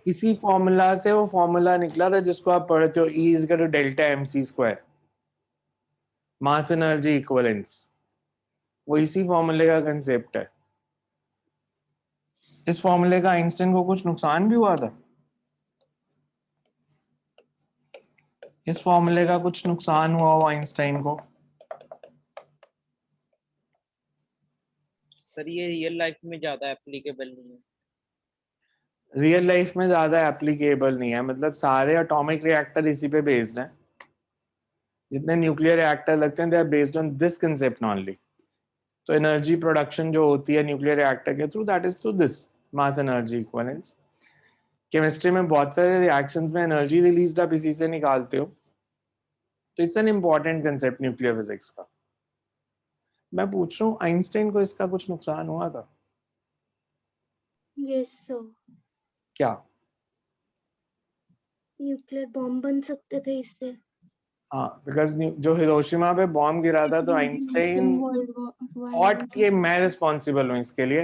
इसी फॉर्मूला से वो फॉर्मूला निकला था जिसको आप पढ़ते हो, E is equal to delta mc square, mass energy equivalence. वो इसी फॉर्मूले का कंसेप्ट है. इस फॉर्मूले का आइंस्टाइन को कुछ नुकसान भी हुआ था. इस फॉर्मूले का कुछ नुकसान हुआ हो आइंस्टाइन को. सर ये रियल लाइफ में ज्यादा एप्लीकेबल नहीं है. रियल लाइफ में ज्यादा एप्लीकेबल नहीं है, मतलब सारे एटॉमिक रिएक्टर इसी पे बेस्ड हैं. जितने न्यूक्लियर रिएक्टर लगते हैं they are based on this concept only. तो एनर्जी प्रोडक्शन जो होती है न्यूक्लियर रिएक्टर के through, that is through this mass energy equivalence. Chemistry में बहुत सारे रिएक्शंस में एनर्जी रिलीज आप इसी से निकालते हो. तो it's an important concept nuclear physics का. मैं पूछ रहा हूँ आइंस्टाइन को इसका कुछ नुकसान हुआ था Yes, sir. क्या? न्यूक्लियर बॉम्ब बन सकते थे इससे. हाँ, बिकॉज जो हिरोशिमा पे बॉम्ब गिरा था तो आइंस्टाइन थॉट कि मैं रिस्पॉन्सिबल हूँ इसके लिए.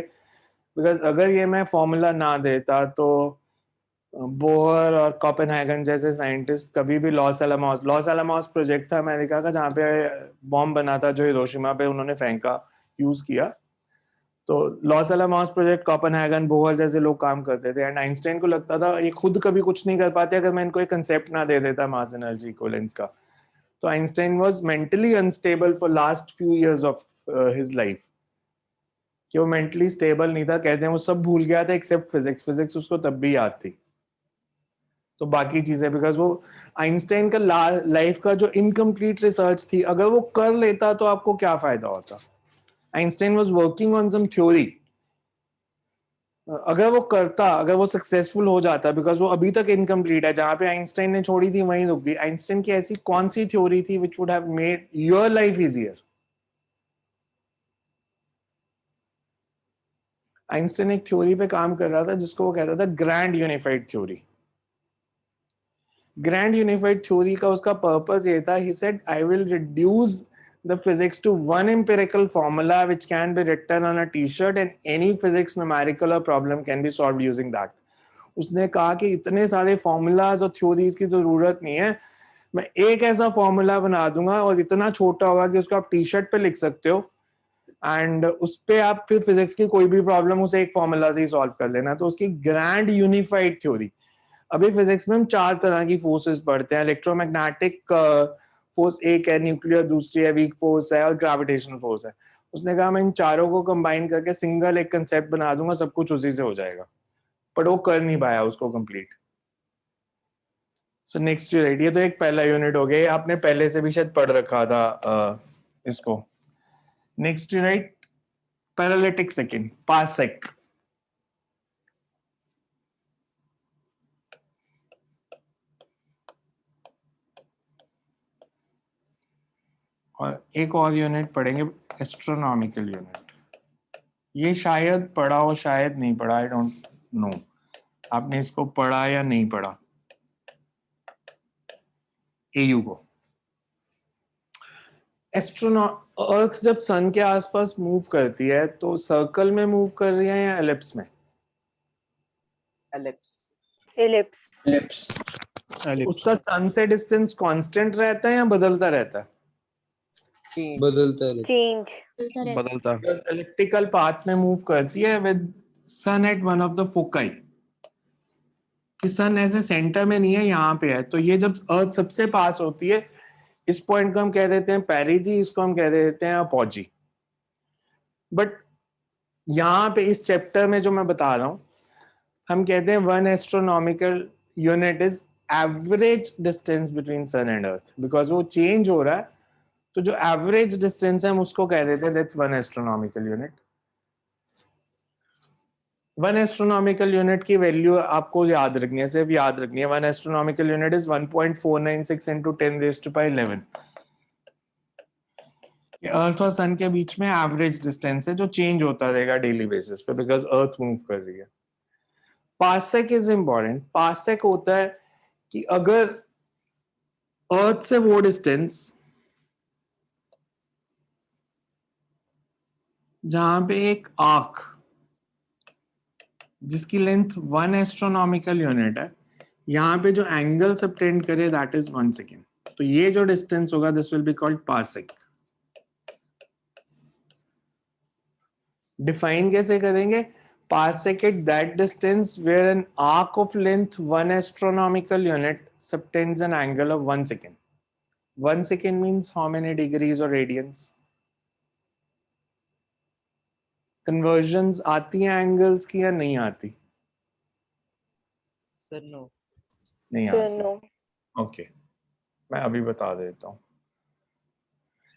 बिकॉज अगर ये मैं फॉर्मूला ना देता तो बोहर और कोपेनहेगन जैसे साइंटिस्ट कभी भी लॉस एलामॉस प्रोजेक्ट था अमेरिका का जहाँ पे बॉम्ब बना था जो हिरोशिमा पे उन्होंने फेंका, यूज किया. तो लॉस एलामॉस प्रोजेक्ट कोपेनहेगन बोहर जैसे लोग काम करते थे. एंड आइंस्टाइन को लगता था ये खुद कभी कुछ नहीं कर पाते अगर मैं इनको एक कंसेप्ट ना दे देता मास एनर्जी इक्विवेलेंस का. तो Einstein was mentally unstable for last few years of his life. कि वो मेंटली स्टेबल नहीं था. कहते हैं वो सब भूल गया था एक्सेप्ट फिजिक्स. फिजिक्स उसको तब भी याद थी. तो बाकी चीजें, बिकॉज वो आइंस्टाइन का लाइफ का जो इनकम्प्लीट रिसर्च थी, अगर वो कर लेता तो आपको क्या फायदा होता. Einstein was working on some theory. अगर वो करता, अगर वो सक्सेसफुल हो जाता, बिकॉज वो अभी तक इनकम्प्लीट है, जहां पे आइंस्टाइन ने छोड़ी थी वहीं रुक गई. आइंस्टाइन की ऐसी कौन सी थ्योरी थी which would have made your life easier? Einstein एक थ्योरी पे काम कर रहा था जिसको वो कहता था grand unified theory. Grand unified theory का उसका पर्पस ये था, he said I will reduce the physics to one empirical formula which can be written on a t-shirt and any physics numerical or problem can be solved using that. उसने कहा कि इतने सारे formulas और theories की जरूरत नहीं है, मैं एक ऐसा फॉर्मूला बना दूंगा और इतना छोटा होगा कि उसको आप टी शर्ट पे लिख सकते हो एंड उस पे आप फिर फिजिक्स की कोई भी प्रॉब्लम उसे एक फॉर्मूला से ही सॉल्व कर लेना. तो उसकी ग्रैंड यूनिफाइड थ्योरी. अभी फिजिक्स में हम 4 तरह की फोर्सेस पढ़ते हैं. इलेक्ट्रोमैग्नेटिक फोर्स एक है, न्यूक्लियर दूसरी है, वीक फोर्स है और ग्रेविटेशनल फोर्स है. उसने कहा मैं इन चारों को कंबाइन करके सिंगल एक कंसेप्ट बना दूंगा, सब कुछ उसी से हो जाएगा. बट वो कर नहीं पाया उसको कंप्लीट. सो नेक्स्ट यूनिट, ये तो एक पहला यूनिट हो गया. आपने पहले से भी शायद पढ़ रखा था इसको Next you write parallatic second, parsec. और एक और यूनिट पढ़ेंगे, एस्ट्रोनॉमिकल यूनिट। ये शायद पढ़ा हो शायद नहीं पढ़ा, आई डोंट नो आपने इसको पढ़ा या नहीं पढ़ा। एयू को अर्थ जब सन के आसपास मूव करती है तो सर्कल में मूव कर रही है या एलिप्स में? एलिप्स। एलिप्स। उसका सन से डिस्टेंस कांस्टेंट रहता है या बदलता रहता है? बदलता है। चेंज। बदलता। एलिप्टिकल पाथ में मूव करती है with sun at one of the foci, कि सन ऐसे सेंटर में नहीं है, यहाँ पे है। तो ये जब अर्थ सबसे पास होती है, इस पॉइंट को हम कह देते हैं पेरिजी, इसको हम कह देते हैं अपॉजी। बट यहाँ पे इस चैप्टर में जो मैं बता रहा हूँ, हम कहते हैं one astronomical unit is average distance between sun and earth, because वो चेंज हो रहा है। तो जो एवरेज डिस्टेंस है हम उसको कह देते हैं that's one astronomical unit. One astronomical unit की वैल्यू आपको याद रखनी है, सिर्फ याद रखनी है। One astronomical unit is 1.496 into 10⁻11। अर्थ और सन के बीच में एवरेज डिस्टेंस है जो चेंज होता रहेगा डेली बेसिस पे, बिकॉज अर्थ मूव कर रही है। Parsec is important. पार्सेक होता है कि अगर अर्थ से वो डिस्टेंस जहां पे एक आर्क जिसकी लेंथ 1 एस्ट्रोनॉमिकल यूनिट है, यहाँ पे जो एंगल सबटेंड करे दैट इज 1 सेकेंड। तो ये जो डिस्टेंस होगा this will be called parsec. Define कैसे करेंगे? Parsec at that distance where an arc of length 1 astronomical unit subtends an angle of 1 second. 1 second means how many degrees और radians? Conversions आती हैं angles की या नहीं आती? Sir no. नहीं सर आती। नो। ओके, मैं अभी बता देता हूं।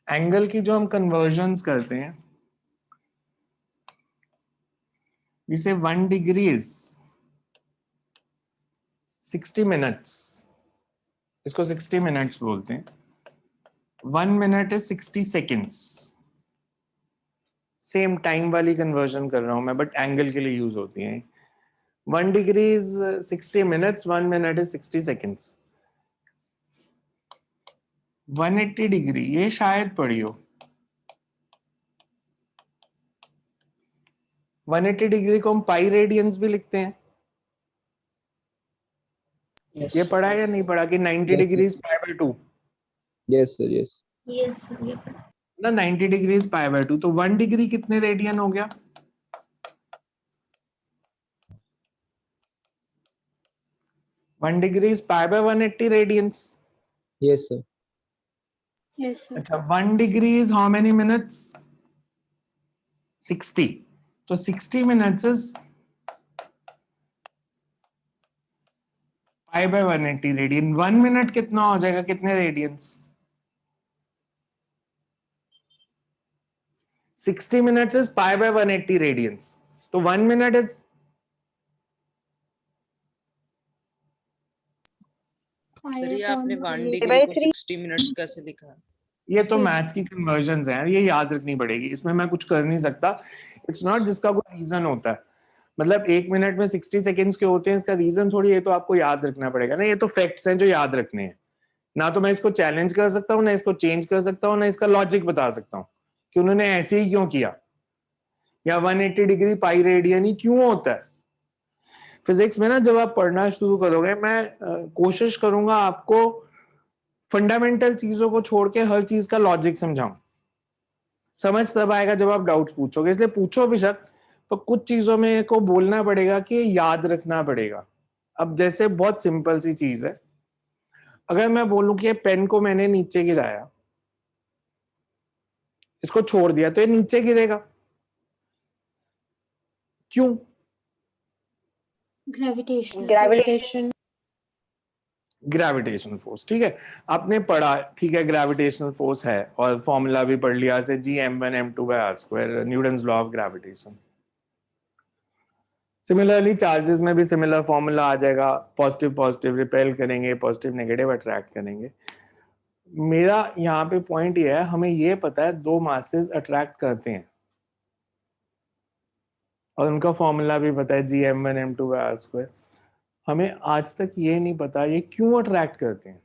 एंगल की जो हम कन्वर्जन्स करते हैं, इसे 1 डिग्री इज 60 मिनट्स, इसको 60 मिनट्स बोलते हैं। 1 minute is 60 seconds. Same time वाली कन्वर्जन कर रहा हूं मैं, बट एंगल के लिए यूज होती है। 1 degree is 60 minutes, 1 minute is 60 seconds. 180 degree ये शायद पढ़ी हो। 180 डिग्री को हम पाई रेडियंस भी लिखते हैं। ये पढ़ा या नहीं पढ़ा कि 90 Yes, degree pi bye 2? Yes, sir. Yes. Yes, ये ना 90 डिग्री पाई बाय 2, तो 1 डिग्री कितने रेडियन हो गया? One degree pi by 180 radians. Yes, sir. yes sir. अच्छा, 1 degree is how many minutes? 60। तो 60 minutes is pi by 180 radian. 1 minute कितना हो जाएगा, कितने radians? 60 minutes is pi by 180 radians. तो 1 मिनट इज सर ये आपने 1 by डिग्री को 3 60 मिनट्स कैसे लिखा? ये तो मैथ्स की कन्वर्जन्स हैं, ये याद रखनी पड़ेगी, इसमें मैं कुछ कर नहीं सकता। इट्स नॉट जिसका कोई रीजन होता है, मतलब 1 मिनट में 60 सेकेंड्स के होते हैं, इसका रीजन थोड़ी, ये तो आपको याद रखना पड़ेगा ना। ये तो फैक्ट्स हैं जो याद रखने हैं ना। तो मैं इसको चैलेंज कर सकता हूँ, ना इसको चेंज कर सकता हूँ, ना इसका लॉजिक बता सकता हूँ कि उन्होंने ऐसे ही क्यों किया, या 180 डिग्री पाई रेडियन ही क्यों होता है। फिजिक्स में ना जब आप पढ़ना शुरू करोगे, मैं कोशिश करूंगा आपको फंडामेंटल चीजों को छोड़ के हर चीज का लॉजिक समझाऊं। समझ तब आएगा जब आप डाउट्स पूछोगे, इसलिए पूछो बेशक, तो कुछ चीजों में को बोलना पड़ेगा कि याद रखना पड़ेगा। अब जैसे बहुत सिंपल सी चीज है, अगर मैं बोलूं कि ये पेन को मैंने नीचे गिराया, इसको छोड़ दिया, तो ये नीचे गिरेगा। क्यों? Gravitation. ग्रेविटेशन। ग्रेविटेशनल फोर्स, ठीक है, आपने पढ़ा, ठीक है, ग्रेविटेशनल फोर्स है और फॉर्मूला भी पढ़ लिया से Gm1m2/r², Newton's law of gravitation. Similarly charges में भी सिमिलर फॉर्मूला आ जाएगा, पॉजिटिव पॉजिटिव रिपेल करेंगे, पॉजिटिव नेगेटिव अट्रैक्ट करेंगे। मेरा यहाँ पे पॉइंट ये है, हमें ये पता है दो मासेस अट्रैक्ट करते हैं और उनका फॉर्मूला भी पता है Gm1m2/r²। हमें आज तक ये नहीं पता ये क्यों अट्रैक्ट करते हैं।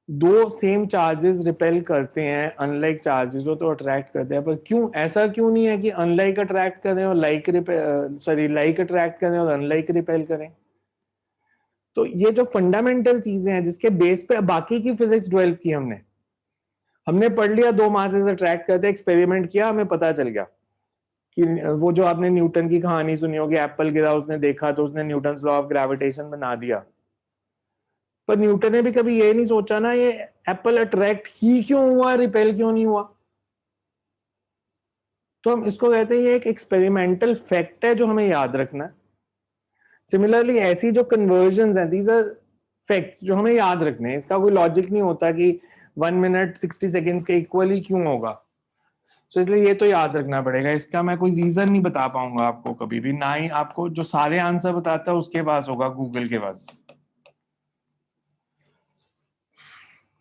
दो सेम चार्जेस रिपेल करते हैं, अनलाइक चार्जेस हो तो अट्रैक्ट करते हैं, पर क्यों, ऐसा क्यों नहीं है कि अनलाइक अट्रैक्ट करें और लाइक अट्रैक्ट करें और अनलाइक रिपेल करें। तो ये जो फंडामेंटल चीजें हैं जिसके बेस पे बाकी की फिजिक्स डेवलप की हमने पढ़ लिया दो मासेस अट्रैक्ट करते, एक्सपेरिमेंट किया, हमें पता चल गया कि वो जो आपने न्यूटन की कहानी सुनी होगी, एप्पल गिरा उसने देखा तो उसने न्यूटन्स लॉ ऑफ ग्रेविटेशन बना दिया, पर न्यूटन ने भी कभी ये नहीं सोचा ना ये एप्पल अट्रैक्ट ही क्यों हुआ, रिपेल क्यों नहीं हुआ। तो हम इसको कहते हैं ये एक एक्सपेरिमेंटल फैक्ट है जो हमें याद रखना है। सिमिलरली ऐसी जो कन्वर्जन्स हैं, दीज आर फैक्ट्स जो हमें याद रखने हैं। इसका कोई लॉजिक नहीं होता कि 1 मिनट 60 सेकेंड्स के इक्वल ही क्यों होगा, तो इसलिए ये तो याद रखना पड़ेगा। इसका मैं कोई रीजन नहीं बता पाऊंगा आपको कभी भी, ना ही आपको जो सारे आंसर बताता है उसके पास होगा, गूगल के पास।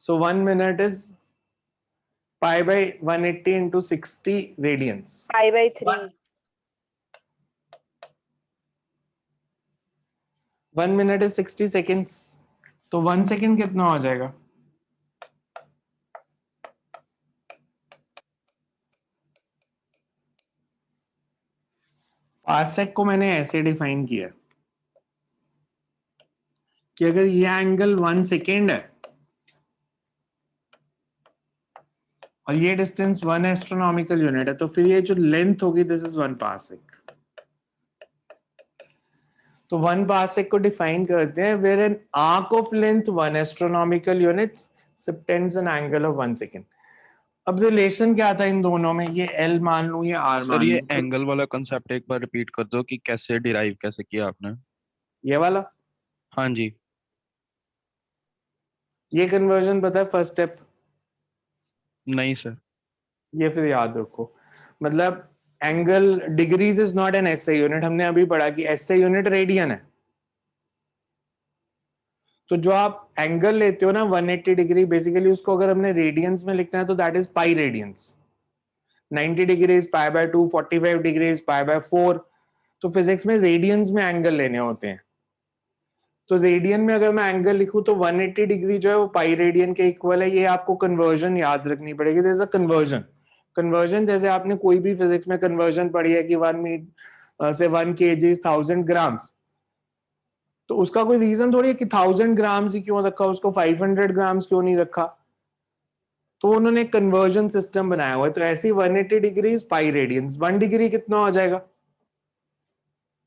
So 1 minute is π/180 into 60 radians. π/3 1 minute is 60 seconds. तो 1 second कितना हो जाएगा? पार्सेक को मैंने ऐसे डिफाइन किया कि अगर ये एंगल 1 सेकेंड है और ये डिस्टेंस 1 एस्ट्रोनॉमिकल यूनिट है, तो फिर ये जो लेंथ होगी दिस इज 1 पार्सेक। तो 1 पार्सेक को डिफाइन करते हैं where an arc of length 1 astronomical units subtends an angle of 1 second. अब रिलेशन क्या था इन दोनों में, ये L मान लूं, ये R सर मान ये लूं, एंगल वाला कंसेप्ट एक बार रिपीट कर दो कि कैसे डिराइव कैसे किया आपने। ये वाला, हाँ जी। ये कन्वर्जन पता है फर्स्ट स्टेप? नहीं सर। ये फिर याद रखो, मतलब angle degrees is not an SI unit. हमने अभी पढ़ा कि एसआई यूनिट रेडियन है। तो जो आप एंगल लेते हो ना 180 डिग्री, बेसिकली उसको अगर हमने रेडियंस में लिखना है तो that is pi radians. 90 degrees π/2, 45 degrees π/4। तो फिजिक्स में रेडियंस में एंगल लेने होते हैं। तो रेडियन में अगर मैं एंगल लिखूं तो 180 डिग्री जो है वो पाई रेडियन के इक्वल है। ये आपको कन्वर्जन याद रखनी पड़ेगी। देयर इज अ कन्वर्जन जैसे आपने कोई भी फिजिक्स में कन्वर्जन पढ़ी है कि 1 kg is 1000 ग्राम्स, तो उसका कोई रीजन थोड़ी है कि 1000 ग्राम्स ही क्यों रखा, उसको 500 ग्राम्स क्यों नहीं रखा। तो उन्होंने कन्वर्जन सिस्टम बनाया हुआ है। तो ऐसी 180 डिग्री पाई रेडियंस, 1 डिग्री कितना हो जाएगा,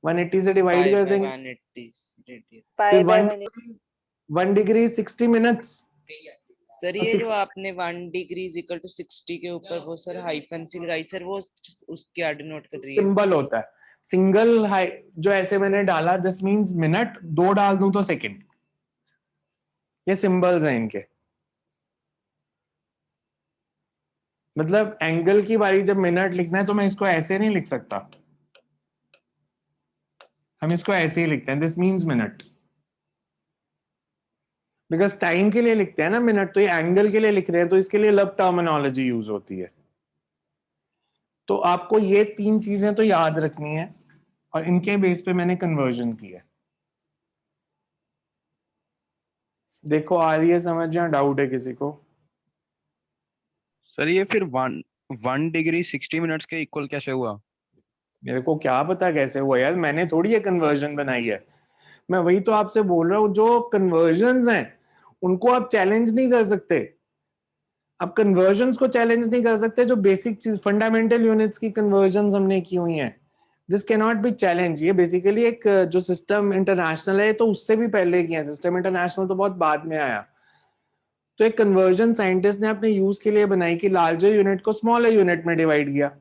180 से डिवाइड कर देंगे, 1 डिग्री 60 मिनट्स। सर ये जो आपने 1 डिग्री इज इक्वल टू 60 के ऊपर वो सर हाइफन सी लगाई सर, वो उसके क्या डिनोट कर रही है? सिंबल होता है, सिंगल हाई जो ऐसे मैंने डाला दिस मींस मिनट, 2 डाल दूं तो सेकंड। ये सिंबल्स हैं इनके। मतलब एंगल की बारी जब मिनट लिखना है तो मैं इसको ऐसे नहीं लिख सकता, हम इसको ऐसे ही लिखते हैं, this means minute, because time के लिए लिखते हैं ना मिनट, तो ये एंगल के लिए लिख रहे हैं तो इसके लिए लब टर्मिनोलॉजी यूज होती है। तो आपको ये 3 चीजें तो याद रखनी है और इनके बेस पे मैंने कन्वर्जन किया। देखो आ रही है समझ या डाउट है किसी को? सर ये फिर 1 डिग्री 60 मिनट्स के इक्वल कैसे हुआ? मेरे को क्या पता कैसे हुआ यार, मैंने थोड़ी ये कन्वर्जन बनाई है। मैं वही तो आपसे बोल रहा हूँ, जो कन्वर्जन्स हैं उनको आप चैलेंज नहीं कर सकते। आप कन्वर्जन्स को चैलेंज नहीं कर सकते, जो बेसिक चीज फंडामेंटल यूनिट्स की कन्वर्जन्स हमने की हुई हैं, this can not be challenge. ये बेसिकली एक जो सिस्टम इंटरनेशनल है तो उससे भी पहले किया, सिस्टम इंटरनेशनल तो बहुत बाद में आया। तो एक कन्वर्जन साइंटिस्ट ने अपने यूज के लिए बनाई कि लार्जर यूनिट को स्मॉलर यूनिट में डिवाइड किया।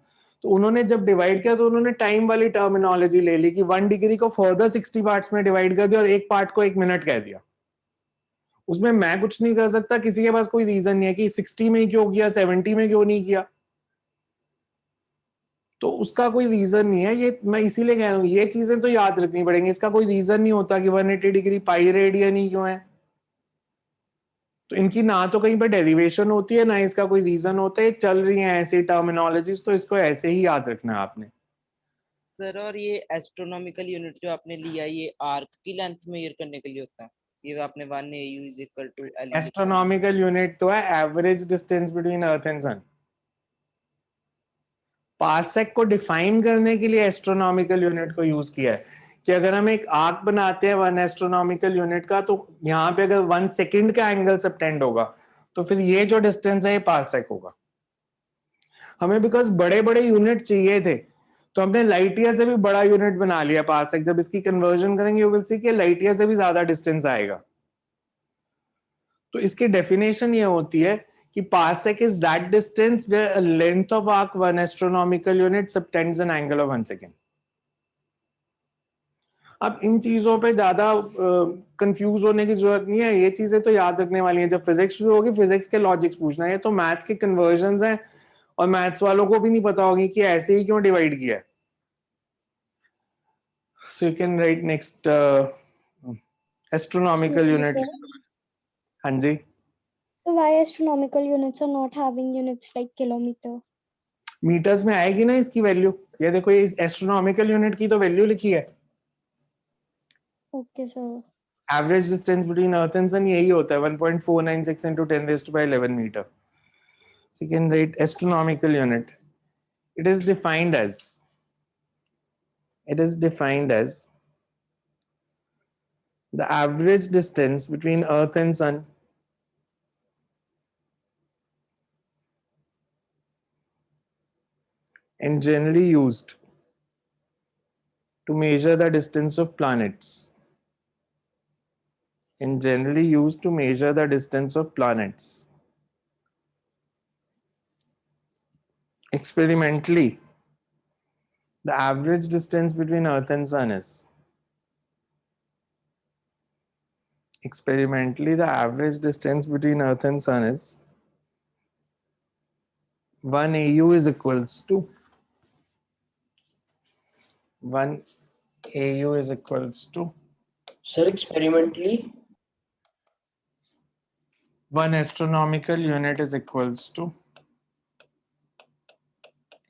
तो उन्होंने जब डिवाइड किया तो उन्होंने टाइम वाली टर्मिनोलॉजी ले ली कि 1 डिग्री को फर्दर 60 पार्ट्स में डिवाइड कर दिया और एक पार्ट को 1 मिनट कह दिया। उसमें मैं कुछ नहीं कर सकता, किसी के पास कोई रीजन नहीं है कि 60 में क्यों किया, 70 में क्यों नहीं किया, तो उसका कोई रीजन नहीं है। ये मैं इसीलिए कह रहा हूँ ये चीजें तो याद रखनी पड़ेंगी। इसका कोई रीजन नहीं होता कि 180 डिग्री पाई रेडियन ही क्यों है। तो इनकी ना तो कहीं पर डेरिवेशन होती है, ना इसका कोई रीजन होता है, चल रही है ऐसी टर्मिनोलॉजीज, तो इसको ऐसे ही याद रखना है आपने। सर और ये एस्ट्रोनॉमिकल यूनिट जो आपने लिया ये आर्क की लेंथ मेजर करने के लिए होता है, ये आपने 1 AU is equal to L। Astronomical unit तो है average distance between earth and sun. Parsec को डिफाइन करने के लिए एस्ट्रोनॉमिकल यूनिट को यूज किया है कि अगर हम एक आर्क बनाते हैं 1 एस्ट्रोनॉमिकल यूनिट का, तो यहाँ पे अगर 1 सेकंड का एंगल सबटेंड होगा तो फिर ये जो डिस्टेंस है ये पार्सेक होगा। हमें बिकॉज बड़े बड़े यूनिट चाहिए थे तो हमने लाइट ईयर से भी बड़ा यूनिट बना लिया पार्सेक। जब इसकी कन्वर्जन करेंगे यू विल सी कि लाइट ईयर से भी ज्यादा डिस्टेंस आएगा। तो इसकी डेफिनेशन ये होती है कि parsec is that distance where a length of arc 1 astronomical unit subtends an angle of 1 second। अब इन चीजों पे ज्यादा कंफ्यूज होने की जरूरत नहीं है, ये चीजें तो याद रखने वाली हैं। जब फिजिक्स शुरू होगी फिजिक्स के लॉजिक्स पूछना है, तो मैथ्स के कन्वर्जन हैं और मैथ्स वालों को भी नहीं पता होगी कि ऐसे ही क्यों डिवाइड किया है। सो you can right next astronomical unit. हाँ जी, So why astronomical units are not having units like kilometer? Metres में आएगी ना इसकी वैल्यू। ये देखो ये एस्ट्रोनॉमिकल यूनिट की तो वैल्यू लिखी है। Okay, sir. Average distance between earth and sun यही होता है 1.496 into 10 raised by 11 meter। So you can write astronomical unit. It is defined as the average distance between earth and sun and generally used to measure the distance of planets. And generally used to measure the distance of planets. Experimentally, the average distance between earth and sun is the average distance between earth and sun is 1 AU is equals to 1 AU is equals to Sir, experimentally 1 astronomical unit is equals to,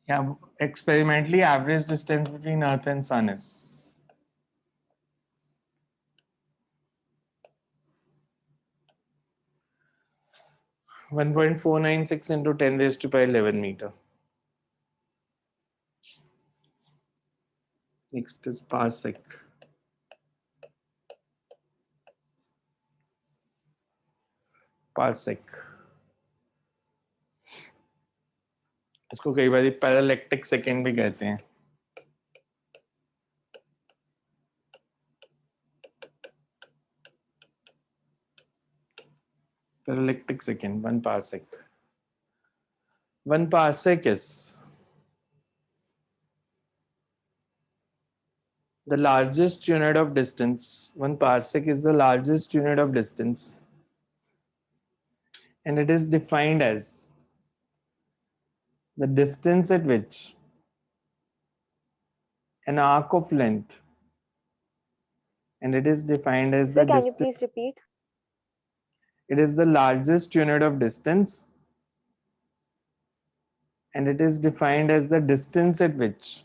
yeah, experimentally average distance between earth and sun is 1.496 into 10 raised to by 11 meter. Next is parsec. Parsec. इसको कई बार पैरालैक्टिक second भी कहते हैं। Parallactic second, 1 parsec. 1 parsec is the largest unit of distance. 1 parsec is the largest unit of distance, and it is defined as the distance at which an arc of length, and it is defined as the Can you distance. please repeat? It is the largest unit of distance, and it is defined as the distance at which,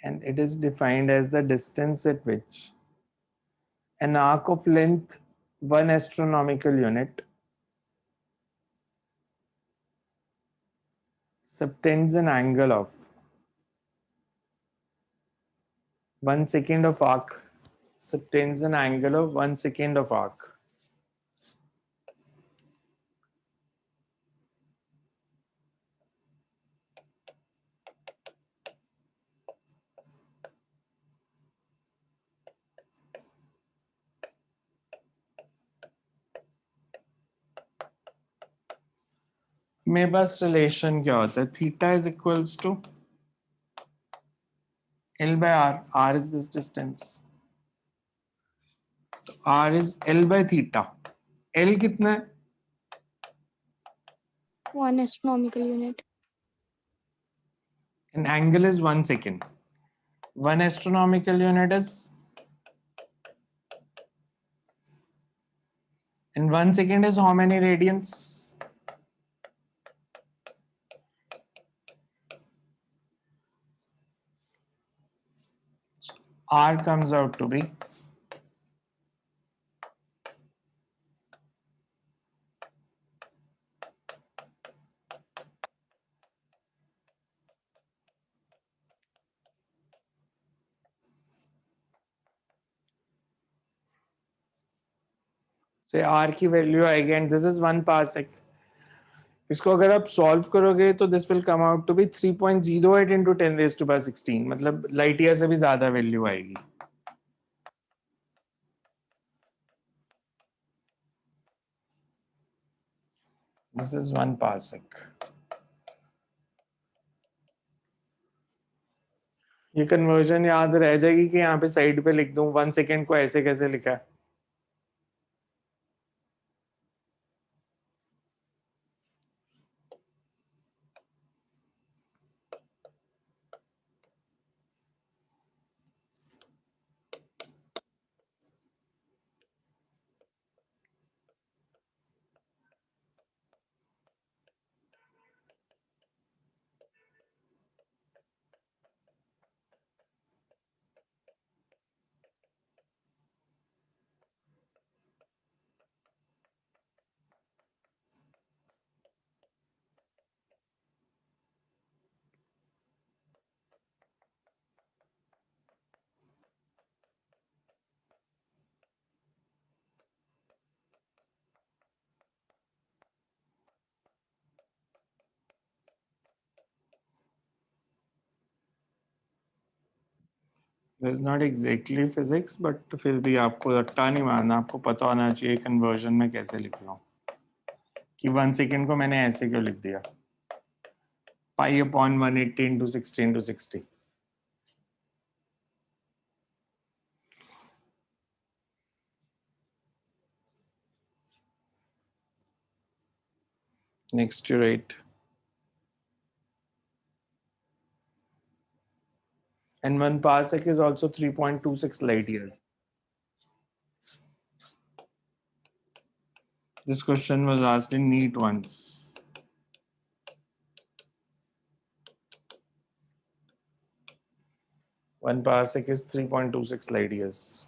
and it is defined as the distance at which an arc of length 1 astronomical unit subtends an angle of 1 second of arc, subtends an angle of 1 second of arc. मेरे पास relation क्या होता है? Theta is equals to L by R. R is this distance. तो R is L by theta. L कितना है? 1 astronomical unit. An angle is 1 second. 1 astronomical unit is, and 1 second is how many radians? R comes out to be so R की value आएगी and this is 1 parsec. इसको अगर आप solve करोगे तो this will come out to be 3.08 into 10 raised to power 16. मतलब light year से भी ज्यादा वैल्यू आएगी. This is 1 parsec. ये कन्वर्जन याद रह जाएगी कि यहाँ पे साइड पे लिख दूं 1 सेकेंड को ऐसे कैसे लिखा है. This is not exactly physics, but फिर भी आपको रट्टा नहीं मारना, आपको पता होना चाहिए कन्वर्जन में कैसे लिख रहा हूँ कि 1 सेकेंड को मैंने ऐसे क्यों लिख दिया. Pi upon 180 into 60 into 60. Next you write. And 1 parsec is also 3.26 light years. This question was asked in NEET once. One parsec is 3.26 light years.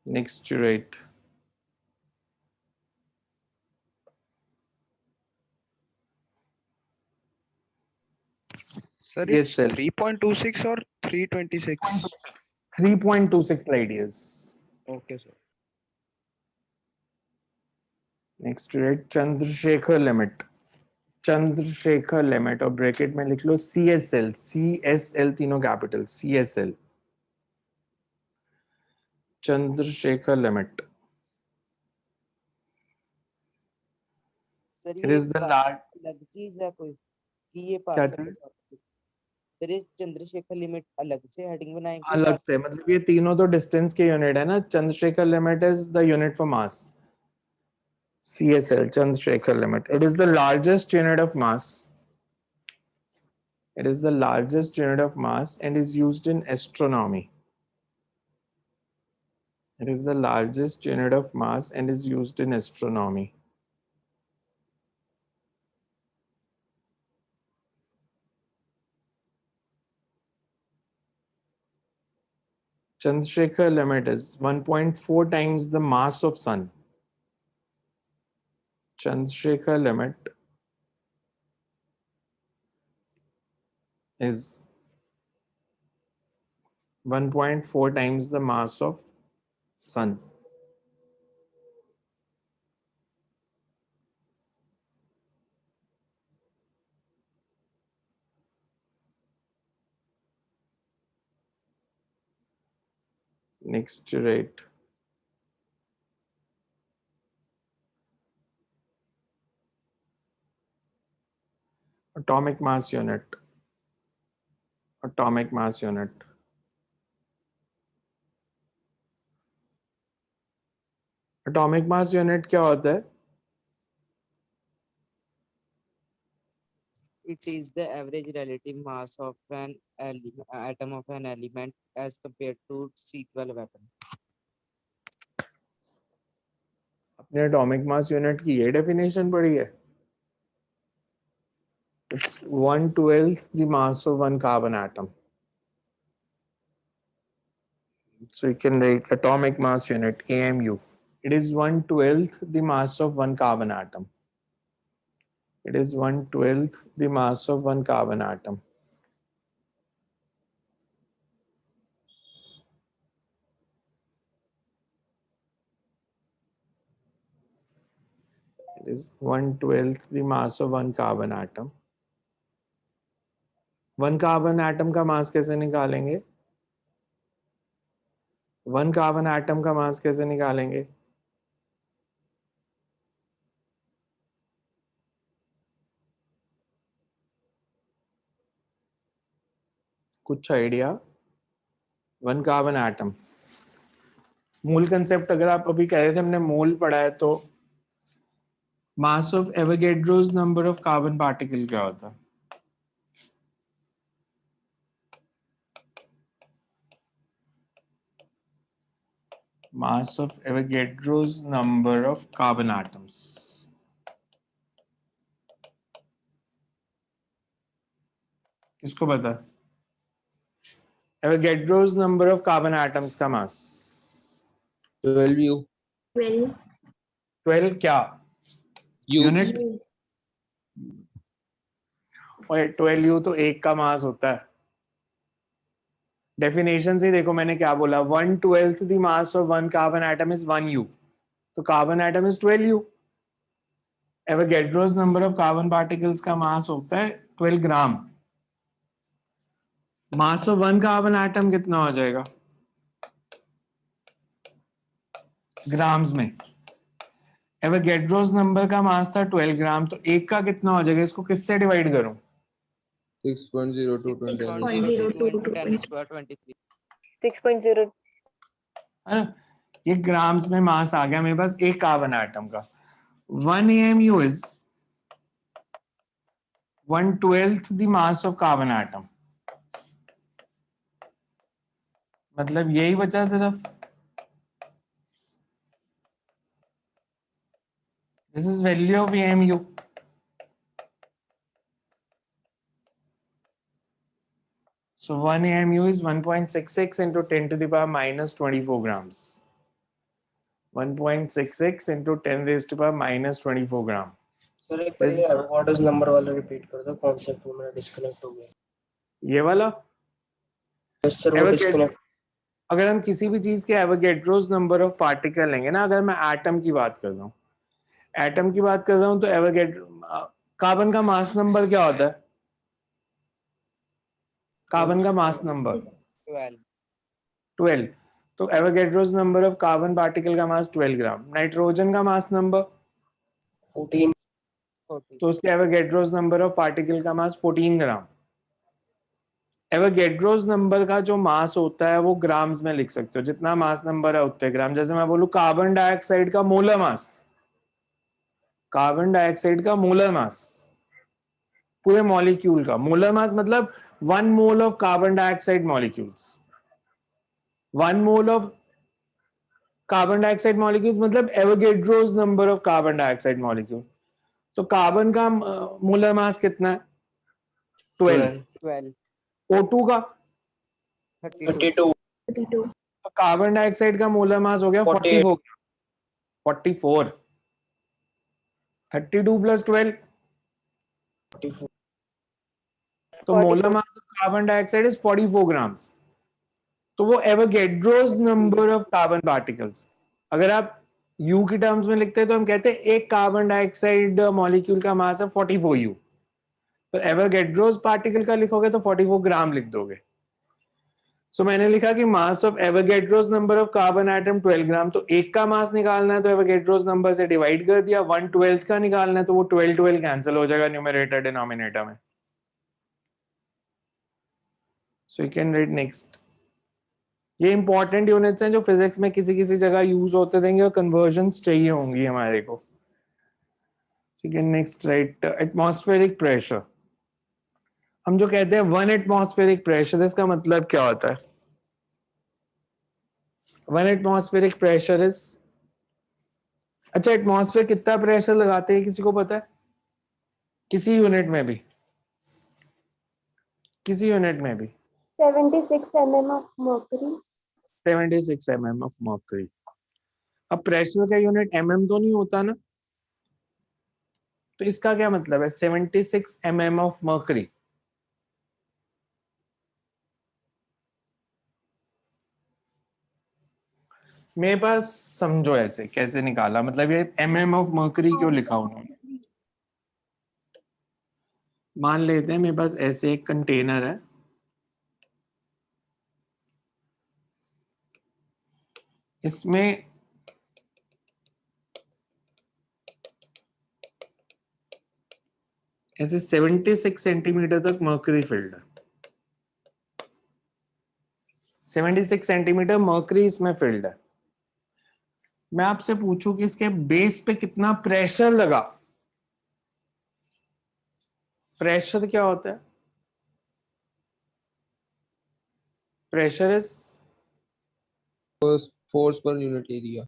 Next you write. Sir, Yes, it's sir. 3.26 or 326? 3.26 light years. Okay, sir. Next you write Chandrasekhar limit. Chandrasekhar limit और bracket में लिख लो CSL. CSL तीनों capital. CSL. Chandrasekhar limit. Sir It ये is the large. अलग चीज है कोई कि ये क्या पार्सर चीज? सर ये चंद्रशेखर लिमिट अलग से हेडिंग बनाएंगे अलग से मतलब ये तीनों तो डिस्टेंस के यूनिट है ना. Chandrashekhar limit is the unit for mass. CSL, Chandrasekhar limit. It is the largest unit of mass. It is the largest unit of mass and is used in astronomy. It is the largest unit of mass and is used in astronomy. Chandrasekhar limit is 1.4 times the mass of Sun. Chandrasekhar limit is 1.4 times the mass of Sun. Next, right. atomic mass unit. Atomic mass unit. Atomic mass unit क्या होता है? It is the average relative mass of an atom of an element as compared to C12 atom. अपने atomic mass unit की ये definition पढ़ी है? It's 1/12 the mass of one carbon atom. So you can write atomic mass unit AMU. It is 1/12 the mass of one carbon atom. It is 1/12 the mass of one carbon atom. It is 1/12 the mass of one carbon atom. One carbon atom का मास कैसे निकालेंगे? One carbon atom का मास कैसे निकालेंगे? कुछ idea? One carbon atom मोल concept अगर आप अभी कह रहे थे हमने मोल पढ़ा है तो mass of Avogadro's number of carbon particle क्या होता है? Mass of Avogadro's number of carbon atoms. किसको पता? Avogadro's number of carbon atoms का mass 12U. 12 क्या? U. यूनिट? और 12U तो एक का मास होता है. डेफिनेशन से देखो मैंने क्या बोला, 1/12 the mass of one carbon atom is 1U. तो carbon atom is 12U. Avogadro's number of carbon particles का मास होता है 12 gram. Mass of one carbon atom कितना हो जाएगा ग्राम्स में? Avogadro's नंबर का मास था 12 ग्राम, तो एक का कितना हो जाएगा? इसको किससे डिवाइड करूं? 6.02 to 10. 6.02 10 square 23. 6.0 है ना? ये ग्राम्स में मास आ गया मेरे पास एक कार्बन एटम का. 1 AMU is 1/12 the mass of carbon atom. मतलब यही बचा सिर्फ. This is value of AMU. So 1 AMU is 1.66 into 10 to the power minus 24 grams. 1.66 into 10 raised to the power minus 24 gram. Sir एक बार ये Avogadro's number वाला repeat कर दो, concept में मेरा डिस्कनेक्ट हो गया. ये वाला यस सर, वो डिस्कनेक्ट. अगर हम किसी भी चीज के एवोगैड्रोस नंबर ऑफ पार्टिकल लेंगे ना, अगर मैं एटम की बात कर रहा हूँ, एटम की बात कर रहा हूँ तो एवोगैड्रो कार्बन का मास नंबर क्या होता है? कार्बन का मास नंबर 12. तो Avogadro's number of carbon particle का मास 12 ग्राम. नाइट्रोजन का मास नंबर 14. तो उसके एवोगैड्रोस नंबर ऑफ पार्टिकल का मास 14 ग्राम. एवोगैड्रोस नंबर का जो मास होता है वो ग्राम्स में लिख सकते हो, जितना मास नंबर है उतने ग्राम. जैसे मैं बोलूं कार्बन डाइऑक्साइड का मोलर मास, कार्बन डाइऑक्साइड का मोलर मास, पूरे मॉलिक्यूल का मोलर मास मतलब 1 mole of carbon dioxide molecules. 1 mole of carbon dioxide molecules मतलब Avogadro's number of carbon dioxide molecule. तो कार्बन का मोलर मास कितना है? 12. O2 का 32. तो कार्बन डाइऑक्साइड का मोलर मास हो गया 44. 32 प्लस 12 तो molar mass of carbon dioxide is 44 grams. तो वो Avogadro's number of carbon particles. अगर आप U की टर्म्स में लिखते हैं तो हम कहते हैं एक कार्बन डाइऑक्साइड मॉलिक्यूल का मास है 44U. तो एवोगैड्रोस पार्टिकल का लिखोगे तो 44 ग्राम लिख दोगे. सो मैंने लिखा कि mass of Avogadro's number of carbon atom 12 ग्राम. तो एक का मास निकालना है तो एवोगैड्रोस नंबर से डिवाइड कर दिया. 1/12 का निकालना है तो वो 12 कैंसिल हो जाएगा न्यूमरेटर डिनोमिनेटर में. सो यू कैन राइट नेक्स्ट। ये इंपॉर्टेंट यूनिट्स हैं जो फिजिक्स में किसी किसी जगह यूज होते देंगे और कन्वर्जन्स चाहिए होंगी हमारे को। ठीक है, नेक्स्ट राइट एटमॉस्फेरिक प्रेशर। हम जो कहते हैं 1 एटमॉस्फेरिक प्रेशर, इसका मतलब क्या होता है? 1 एटमॉस्फेरिक प्रेशर इज, अच्छा एटमॉस्फेयर कितना प्रेशर लगाते हैं किसी को पता है? किसी यूनिट में भी, किसी यूनिट में भी 76 mm of mercury. 76 mm of mercury. अब प्रेशर का यूनिट mm तो नहीं होता ना, तो इसका क्या मतलब है 76 mm ऑफ मर्करी? मेरे पास समझो ऐसे कैसे निकाला, मतलब ये mm ऑफ मर्करी क्यों लिखा उन्होंने? मान लेते हैं मेरे पास ऐसे एक कंटेनर है, इसमें ऐसे 76 सेंटीमीटर तक मर्करी फिल्ड है। 76 सेंटीमीटर मर्करी इसमें फिल्ड है। मैं आपसे पूछूं कि इसके बेस पे कितना प्रेशर लगा? प्रेशर क्या होता है? Pressure is Force per unit area.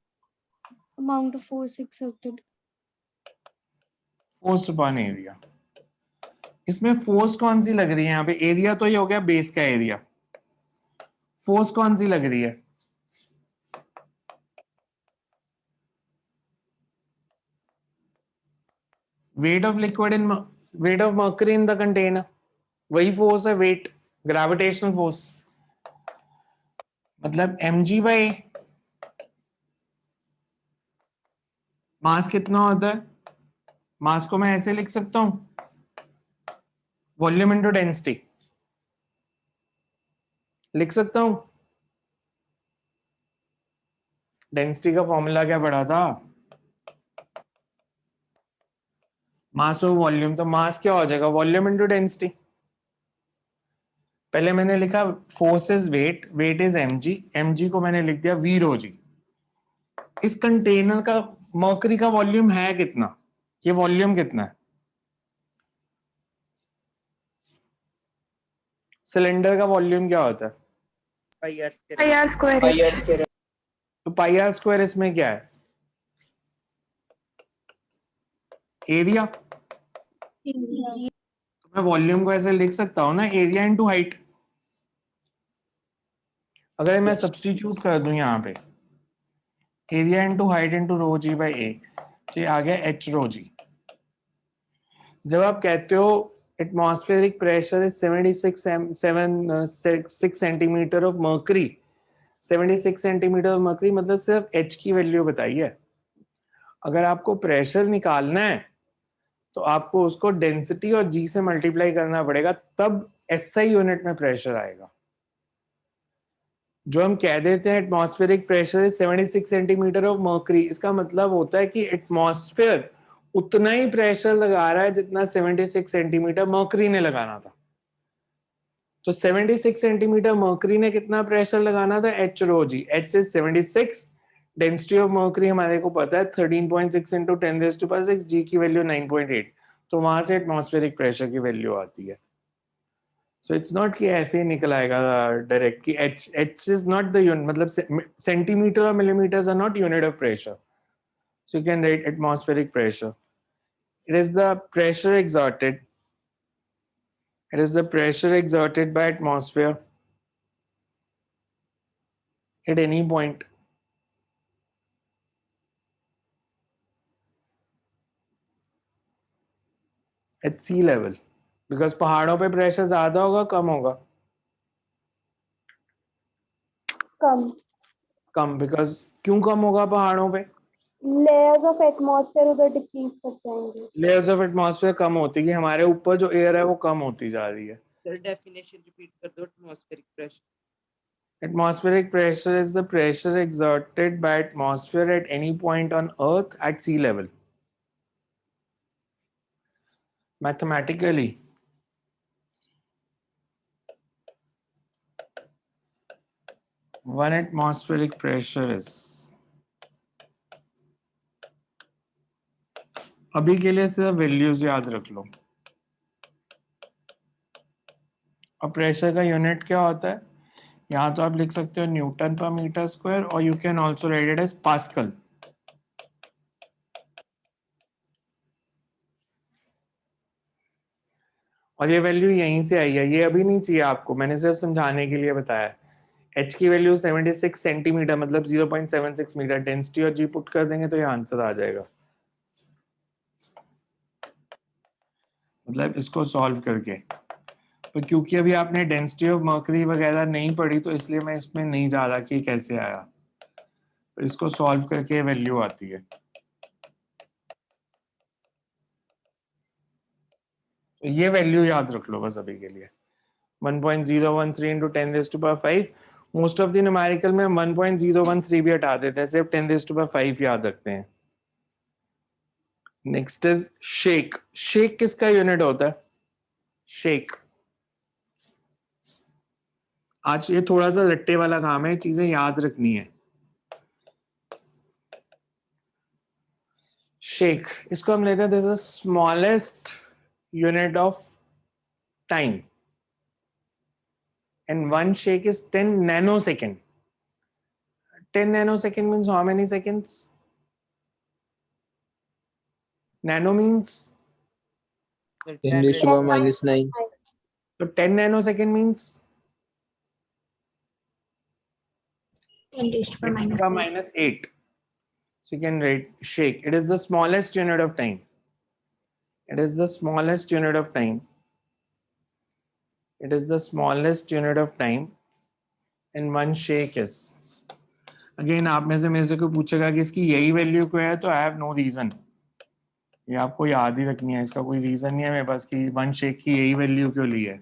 Amount of force exerted. Force upon area. इसमें फोर्स कौन सी लग रही है यहाँ पे? एरिया तो ये हो गया बेस का एरिया, फोर्स कौन सी लग रही है? Weight of liquid in, weight of mercury in the container, वही फोर्स है वेट, ग्रेविटेशनल फोर्स। मतलब mg/a। मास कितना होता है? मास को मैं ऐसे लिख सकता हूं, वॉल्यूम इनटू डेंसिटी लिख सकता हूं। डेंसिटी का फॉर्मूला क्या पढ़ा था? मास और वॉल्यूम। तो मास क्या हो जाएगा? Volume into density. पहले मैंने लिखा force is weight, weight is mg, mg को मैंने लिख दिया v rho g। इस कंटेनर का मर्करी का वॉल्यूम है कितना? ये वॉल्यूम कितना है? सिलेंडर का वॉल्यूम क्या होता है? IR square. तो पाई आर स्क्वायर इसमें क्या है? एरिया। तो मैं वॉल्यूम को ऐसे लिख सकता हूं ना, एरिया इनटू हाइट। अगर मैं सब्स्टिट्यूट कर दूं यहाँ पे area into height into rho g by A, तो ये आ गया एच रो जी। जब आप कहते हो atmospheric pressure is 76 centimetre of mercury, 76 centimetre of mercury मतलब सिर्फ एच की वैल्यू बताइए। अगर आपको प्रेशर निकालना है तो आपको उसको डेंसिटी और जी से मल्टीप्लाई करना पड़ेगा, तब एसआई यूनिट में प्रेशर आएगा। जो हम कह देते हैं atmospheric pressure is 76 centimetre of mercury, इसका मतलब होता है कि एटमॉस्फेयर उतना ही प्रेशर लगा रहा है जितना 76 सेंटीमीटर मर्करी ने लगाना था। तो 76 सेंटीमीटर मर्करी ने कितना प्रेशर लगाना था? H rho G. H is 76, density of mercury हमारे को पता है 13.6 इंटू 10⁻⁶, जी की वैल्यू 9.8, तो वहां से एटमॉस्फेरिक प्रेशर की वैल्यू आती है। सो इट्स नॉट कि ऐसे ही निकल आएगा डायरेक्ट कि H is not the unit, मतलब सेंटीमीटर और millimetres are not unit of pressure. So you can write atmospheric pressure, it is the pressure exerted, it is the pressure exerted by atmosphere at any point at sea level, because पहाड़ों पे pressure ज्यादा होगा कम होगा? कम। Because क्यों कम होगा पहाड़ों पे? Layers of atmosphere उधर डिक्रीज कर जाएंगे। लेयर्स ऑफ एटमॉस्फेयर कम होती है, हमारे ऊपर जो एयर है वो कम होती जा रही है। सर डेफिनेशन रिपीट कर दो atmospheric pressure. Atmospheric pressure is the pressure exerted by atmosphere at any point on earth at sea level. Mathematically, 1 atmospheric pressure is, अभी के लिए सिर्फ वैल्यूज याद रख लो। और प्रेशर का यूनिट क्या होता है, यहाँ तो आप लिख सकते हो न्यूटन पर मीटर स्क्वायर, और you can also write it as pascal. और ये वैल्यू यहीं से आई है, ये अभी नहीं चाहिए आपको, मैंने सिर्फ समझाने के लिए बताया। H की वैल्यू 76 सेंटीमीटर मतलब 0.76 मीटर, डेंसिटी और जी पुट कर देंगे तो ये आंसर आ जाएगा। मतलब इसको सॉल्व करके, तो क्योंकि अभी आपने डेंसिटी ऑफ मर्करी वगैरह नहीं पढ़ी तो इसलिए मैं इसमें नहीं जा रहा कि कैसे आया, तो इसको सॉल्व करके वैल्यू आती है। तो ये वैल्यू याद रख लो बस अभी के लिए, 1.013 into 10⁵। Most of the numerical में 1.013 भी हटा देते हैं, सिर्फ 10⁵ याद रखते हैं। Next is shake. शेक किसका यूनिट होता है? शेक, आज ये थोड़ा सा रट्टे वाला काम है, चीजें याद रखनी है। शेक, इसको हम लेते हैं this is smallest unit of time, and one shake is 10 nanosecond. 10 nanosecond means how many seconds? Nano means, Sir, 10 raised to power minus 9. so 10 nanosecond means 10 raised to power 10 to the power minus 8. So you can write shake. It is the smallest unit of time. It is the smallest unit of time. It is the smallest unit of time, and one shake is. Again, आप में से मेरे से कोई पूछेगा कि इसकी यही वैल्यू क्यों है, तो I have no reason. ये आपको याद ही रखनी है, इसका कोई रीजन नहीं है मेरे पास कि वन शेक की यही वैल्यू क्यों ली है।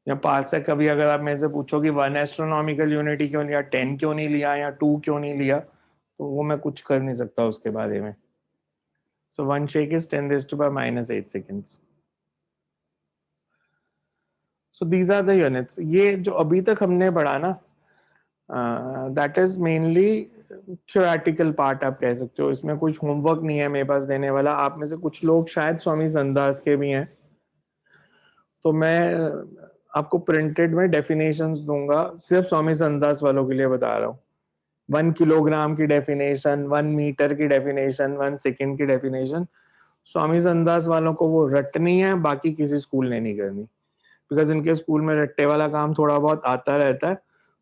या पार्ट से कभी अगर आप मेरे से पूछो कि 1 एस्ट्रोनॉमिकल यूनिट ही क्यों लिया, 10 क्यों नहीं लिया या 2 क्यों नहीं लिया, तो वो मैं कुछ कर नहीं सकता उसके बारे में। So one shake is 10⁻⁻8 seconds. So these are the units. ये जो अभी तक हमने पढ़ा ना, that is mainly theoretical part आप कह सकते हो, इसमें कुछ होमवर्क नहीं है मेरे पास देने वाला। आप में से कुछ लोग शायद स्वामी संदास के भी हैं, तो मैं आपको प्रिंटेड में डेफिनेशंस दूंगा, सिर्फ स्वामी संदास वालों के लिए बता रहा हूँ। 1 किलोग्राम की डेफिनेशन, 1 मीटर की डेफिनेशन, 1 सेकेंड की डेफिनेशन, स्वामी संदास वालों को वो रटनी है, बाकी किसी स्कूल ने नहीं करनी, बिकॉज इनके स्कूल में रट्टे वाला काम थोड़ा बहुत आता रहता है,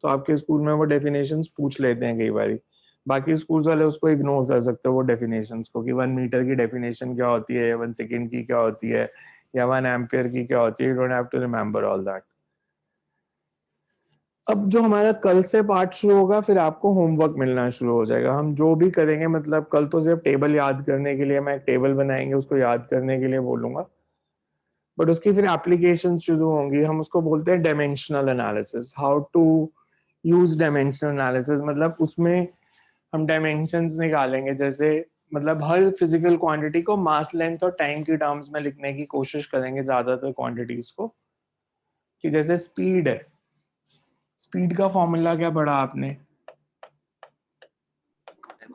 तो आपके स्कूल में वो डेफिनेशंस पूछ लेते हैं कई बारी। बाकी स्कूल्स वाले उसको इग्नोर कर सकते हो वो डेफिनेशंस को, कि 1 मीटर की डेफिनेशन क्या होती है, 1 सेकेंड की क्या होती है, या 1 एम्पियर की क्या होती है। You don't have to remember all that. अब जो हमारा कल से पार्ट शुरू होगा, फिर आपको होमवर्क मिलना शुरू हो जाएगा। हम जो भी करेंगे, मतलब कल तो सिर्फ टेबल याद करने के लिए, मैं एक टेबल बनाएंगे उसको याद करने के लिए बोलूंगा, बट उसकी फिर एप्लीकेशन शुरू होंगी। हम उसको बोलते हैं dimensional analysis, how to use dimensional analysis. मतलब उसमें हम डायमेंशंस निकालेंगे, जैसे मतलब हर फिजिकल क्वांटिटी को मास, लेंथ और टाइम की टर्म्स में लिखने की कोशिश करेंगे ज्यादातर क्वांटिटीज को। कि जैसे स्पीड है, स्पीड का फॉर्मूला क्या पढ़ा आपने?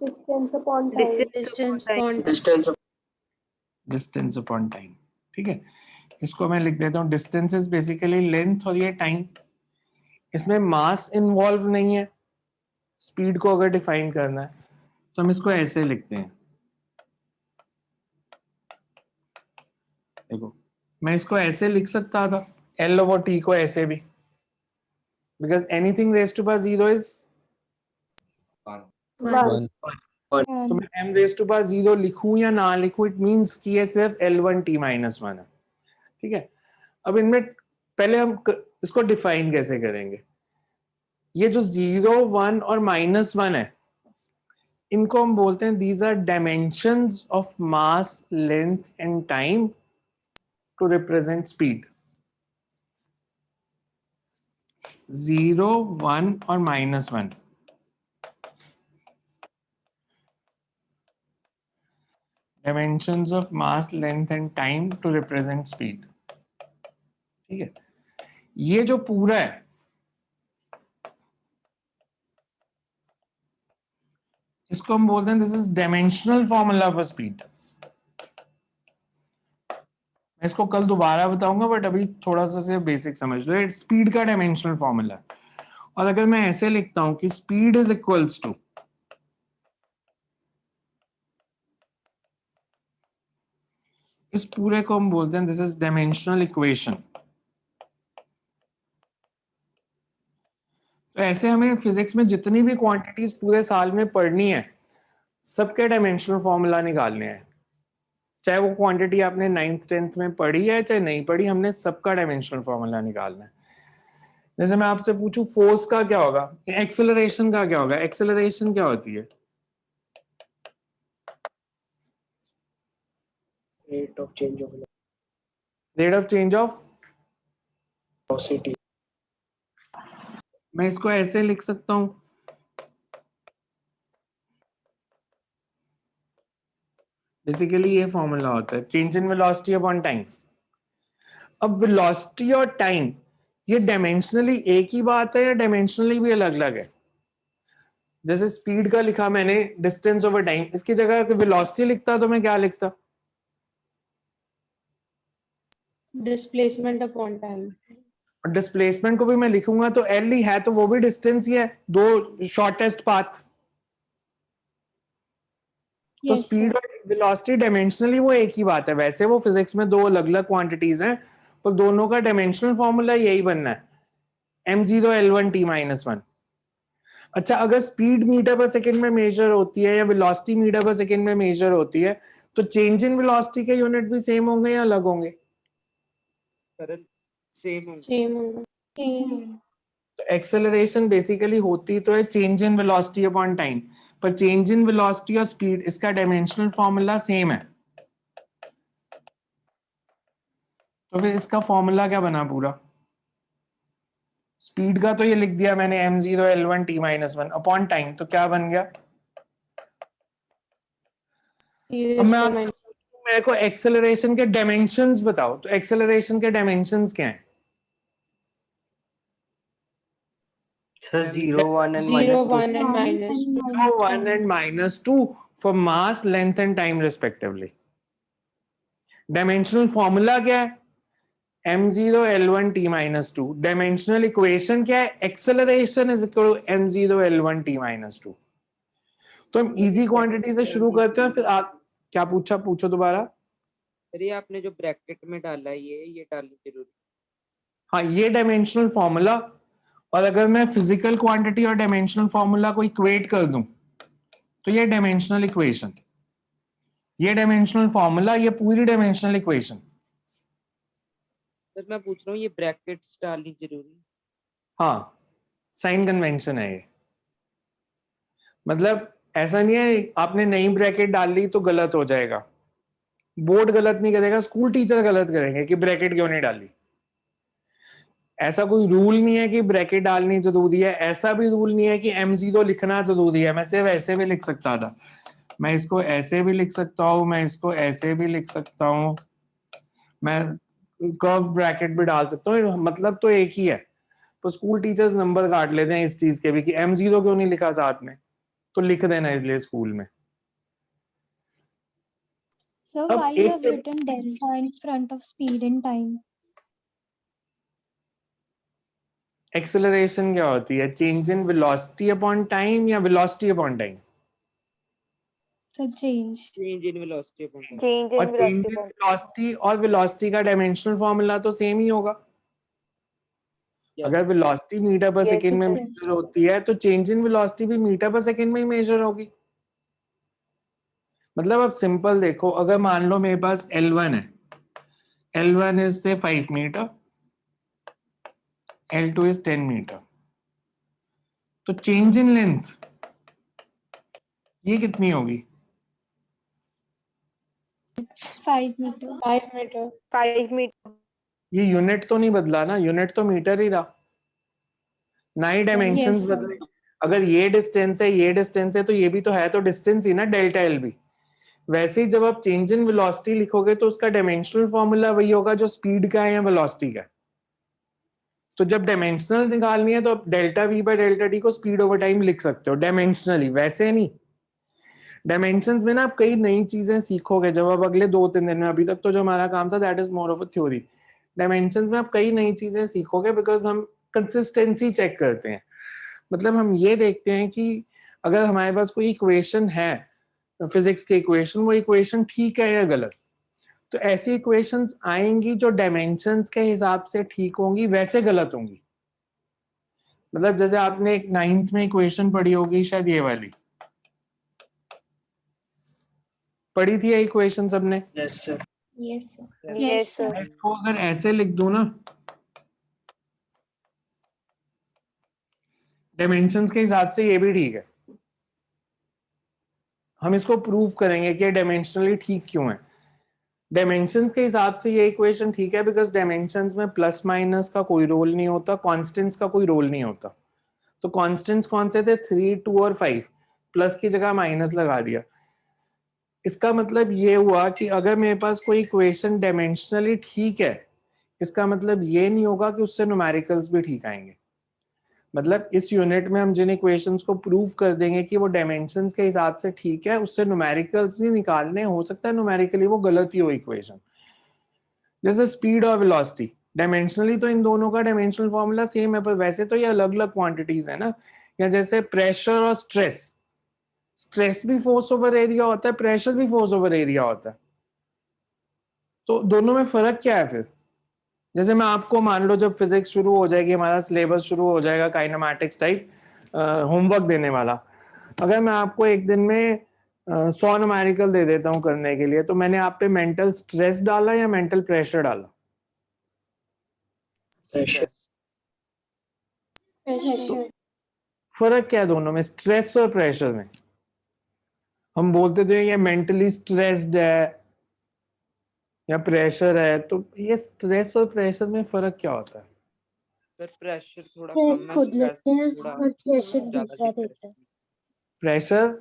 Distance upon time. Distance upon time, ठीक है। इसको मैं लिख देता हूँ, डिस्टेंस इज बेसिकली लेंथ और ये टाइम। इसमें मास इन्वॉल्व नहीं है। स्पीड को अगर डिफाइन करना है तो हम इसको ऐसे लिखते हैं, देखो मैं इसको ऐसे लिख सकता था, L ओवर T को ऐसे भी, because anything raise to power 0 is 1. तो मैं m रेज टू पावर 0 लिखूं या ना लिखूं, इट मींस कि ये सिर्फ L1T-1 है, ठीक है। अब इनमें पहले हम इसको डिफाइन कैसे करेंगे। ये जो 0, 1 और -1 है, इनको हम बोलते हैं these are dimensions of mass, length and time to represent speed. 0, 1 और -1 dimensions of mass, length and time to represent speed. ठीक है, ये जो पूरा है इसको हम बोलते हैं this is dimensional formula for speed. मैं इसको कल दोबारा बताऊंगा बट अभी थोड़ा सा से बेसिक समझ लो. स्पीड का डायमेंशनल फॉर्मूला. और अगर मैं ऐसे लिखता हूं कि स्पीड इज इक्वल्स टू, इस पूरे को हम बोलते हैं दिस इज डायमेंशनल इक्वेशन. तो ऐसे हमें फिजिक्स में जितनी भी क्वांटिटीज पूरे साल में पढ़नी है सबके डायमेंशनल फॉर्मूला निकालने हैं. चाहे वो क्वांटिटी आपने 9th 10th में पढ़ी है चाहे नहीं पढ़ी, हमने सबका डायमेंशनल फॉर्मूला निकालना है. जैसे मैं आपसे पूछूं फोर्स का क्या होगा, एक्सेलरेशन का क्या होगा. एक्सेलरेशन क्या होती है? rate of change of rate of change of. velocity. मैं इसको ऐसे लिख सकता हूं, बेसिकली ये फॉर्मूला होता है change in velocity upon time. अब वेलोसिटी और टाइम ये डायमेंशनली एक ही बात है या डायमेंशनली भी अलग अलग है? जैसे स्पीड का लिखा मैंने डिस्टेंस ओवर टाइम, इसकी जगह अगर वेलोसिटी लिखता तो मैं क्या लिखता? Displacement upon time. और डिस्प्लेसमेंट को भी मैं लिखूंगा तो एल ही है, तो वो भी डिस्टेंस ही है, दो शॉर्टेस्ट पाथ. तो Yes, स्पीड और वेलोसिटी डायमेंशनली वो एक ही बात है. वैसे वो फिजिक्स में दो अलग अलग क्वांटिटीज हैं पर दोनों का डायमेंशनल फॉर्मूला यही बनना है, m0 l1 t-1. अच्छा, अगर स्पीड मीटर पर सेकंड में मेजर होती है या वेलोसिटी मीटर पर सेकंड में मेजर होती है तो चेंज इन वेलोसिटी के यूनिट भी सेम होंगे या अलग होंगे? सेम Same होगा. तो एक्सेलरेशन बेसिकली होती तो है change in velocity upon time, पर चेंज इन वेलोसिटी और स्पीड इसका डायमेंशनल फॉर्मूला सेम है. तो फिर इसका फॉर्मूला क्या बना पूरा? स्पीड का तो ये लिख दिया मैंने m0 l1 t-1 upon time, तो क्या बन गया? अब मैं आपसे पूछूं, मेरे को एक्सेलरेशन के डायमेंशंस बताओ, तो एक्सेलरेशन के डायमेंशंस क्या हैं? Sir, 0, 1 and 0, -2. 1 and -2. 1 and -2 for mass, length and time respectively. Dimensional formula क्या है? m0 l1 t-2. Dimensional equation क्या है? Acceleration is equal to m0 l1 t-2. तो हम इजी क्वांटिटी से शुरू करते हैं, फिर आप क्या पूछो दोबारा. अरे आपने जो ब्रैकेट में डाला है ये डालनी जरूरी. हाँ, ये डायमेंशनल फॉर्मूला. और अगर मैं फिजिकल क्वांटिटी और डायमेंशनल फॉर्मूला को इक्वेट कर दूं तो ये डायमेंशनल इक्वेशन, ये डायमेंशनल फॉर्मूला, ये पूरी डायमेंशनल इक्वेशन. सर मैं पूछ रहा हूँ ये ब्रैकेट्स डालनी जरूरी. हाँ, साइन कन्वेंशन है ये. मतलब ऐसा नहीं है आपने नई ब्रैकेट डाल ली तो गलत हो जाएगा. बोर्ड गलत नहीं करेगा, स्कूल टीचर गलत करेंगे कि ब्रैकेट क्यों नहीं डाली. ऐसा कोई रूल नहीं है कि ब्रैकेट डालनी जरूरी है, ऐसा भी रूल नहीं है कि m0 लिखना जरूरी है. मैं सिर्फ ऐसे भी लिख सकता था, मैं इसको ऐसे भी लिख सकता हूँ, मैं इसको ऐसे भी लिख सकता हूँ, मैं कर्व ब्रैकेट भी डाल सकता हूँ, मतलब तो एक ही है. तो स्कूल टीचर्स नंबर काट लेते हैं इस चीज के भी कि m0 क्यों नहीं लिखा साथ में, तो लिख देना इसलिए स्कूल में. So अब why you एक have written delta in front of speed and time? Acceleration क्या होती है? Change in velocity upon time या velocity upon time? So change. Change in velocity upon time. Change in और change in velocity. Velocity और velocity का dimensional formula तो same ही होगा. अगर velocity metre per Yes, second में sir. मेजर होती है तो चेंज इन वेलोसिटी भी मीटर पर सेकंड में ही मेजर होगी. मतलब अब सिंपल देखो, अगर मान लो मेरे पास L1 है, L1 इज से 5 मीटर, L2 इज 10 मीटर, तो चेंज इन लेंथ ये कितनी होगी? 5 meter. 5 meter. 5 meter. ये यूनिट तो नहीं बदला ना, यूनिट तो मीटर ही रहा, ना ही डायमेंशंस Yes, sir. बदले. अगर ये डिस्टेंस है, ये डिस्टेंस है, तो ये भी तो है, तो डिस्टेंस ही ना डेल्टा एल भी. वैसे ही जब आप चेंज इन वेलोसिटी लिखोगे तो उसका डायमेंशनल फॉर्मूला वही होगा जो स्पीड का है या वेलोसिटी का है। तो जब डायमेंशनल निकालनी है तो आप delta we by delta T को स्पीड ओवर टाइम लिख सकते हो डायमेंशनली, वैसे नहीं। डायमेंशंस में ना आप कई नई चीजें सीखोगे जब आप अगले 2-3 दिन में, अभी तक तो जो हमारा काम था that is more of a theory. Dimensions में आप कई नई चीजें सीखोगे बिकॉज हम कंसिस्टेंसी चेक करते हैं। मतलब हम ये देखते हैं कि अगर हमारे पास कोई इक्वेशन है फिजिक्स की इक्वेशन, वो इक्वेशन ठीक है या गलत। तो ऐसी इक्वेशंस आएंगी जो डायमेंशंस के हिसाब से ठीक होंगी, वैसे गलत होंगी। मतलब जैसे आपने एक 9th में इक्वेशन पढ़ी होगी शायद, ये वाली पढ़ी थी ये इक्वेशन सबने? Yes, sir. Yes, sir. Yes, sir. इसको अगर ऐसे लिख दूं ना, डायमेंशंस के हिसाब से ये भी ठीक है। हम इसको प्रूव करेंगे कि डायमेंशनली ठीक क्यों है। डायमेंशंस के हिसाब से ये इक्वेशन ठीक है बिकॉज डायमेंशंस में प्लस माइनस का कोई रोल नहीं होता, कांस्टेंट्स का कोई रोल नहीं होता। तो कांस्टेंट्स कौन से थे? 3, 2 और 5। प्लस की जगह माइनस लगा दिया। इसका मतलब ये हुआ कि अगर मेरे पास कोई इक्वेशन डायमेंशनली ठीक है, इसका मतलब ये नहीं होगा कि उससे न्यूमेरिकल्स भी ठीक आएंगे। मतलब इस यूनिट में हम जिन इक्वेशंस को प्रूव कर देंगे कि वो डायमेंशंस के हिसाब से ठीक है, उससे न्यूमेरिकल्स नहीं निकालने, हो सकता है न्यूमेरिकली वो गलत ही हो इक्वेशन। जैसे स्पीड और वेलोसिटी, डायमेंशनली तो इन दोनों का डायमेंशनल फॉर्मूला सेम है, पर वैसे तो ये अलग अलग क्वांटिटीज है ना। या जैसे प्रेशर और स्ट्रेस, स्ट्रेस भी फोर्स ओवर एरिया होता है, प्रेशर भी फोर्स ओवर एरिया होता है। तो दोनों में फर्क क्या है फिर? जैसे मैं आपको मान लो जब फिजिक्स शुरू हो जाएगी, हमारा सिलेबस शुरू हो जाएगा काइनेमैटिक्स टाइप होमवर्क देने वाला, अगर मैं आपको एक दिन में 100 न्यूमेरिकल दे देता हूं करने के लिए, तो मैंने आप पे मेंटल स्ट्रेस डाला या मेंटल प्रेशर डाला? Pressure. Pressure. फर्क क्या है दोनों में, स्ट्रेस और प्रेशर में? हम बोलते थे ये मेंटली स्ट्रेस्ड है या प्रेशर है, तो ये स्ट्रेस और प्रेशर में फर्क क्या होता है? सर प्रेशर थोड़ा Stress कम है, खुद स्ट्रेस लेते हैं थोड़ा और प्रेशर ज्यादा दूसरा दिखता है। देता है। प्रेशर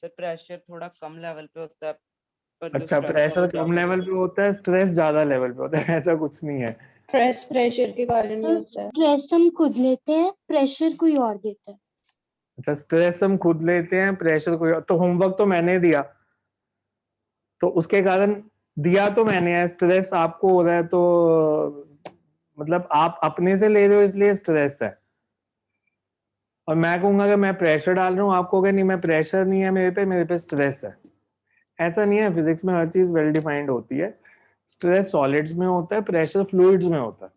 सर प्रेशर थोड़ा कम लेवल पे होता है, पर जो अच्छा, स्ट्रेस है प्रेशर वो कम ज्यादा लेवल पे होता है, स्ट्रेस ज्यादा लेवल पे होता है, ऐसा कुछ नहीं है। स्ट्रेस प्रेशर के कारण ही होता है। स्ट्रेस हम खुद लेते हैं, प्रेशर कोई और देता है। अच्छा, स्ट्रेस हम खुद लेते हैं, प्रेशर कोई और। तो होमवर्क तो मैंने दिया, तो उसके कारण दिया तो मैंने है, स्ट्रेस आपको हो रहा है, तो मतलब आप अपने से ले रहे हो इसलिए स्ट्रेस है। और मैं कहूंगा कि मैं प्रेशर डाल रहा हूँ, आप कहोगे नहीं मैं प्रेशर नहीं है मेरे पे स्ट्रेस है। ऐसा नहीं है, फिजिक्स में हर चीज वेल डिफाइंड होती है। स्ट्रेस सॉलिड्स में होता है, प्रेशर फ्लूइड्स में होता है।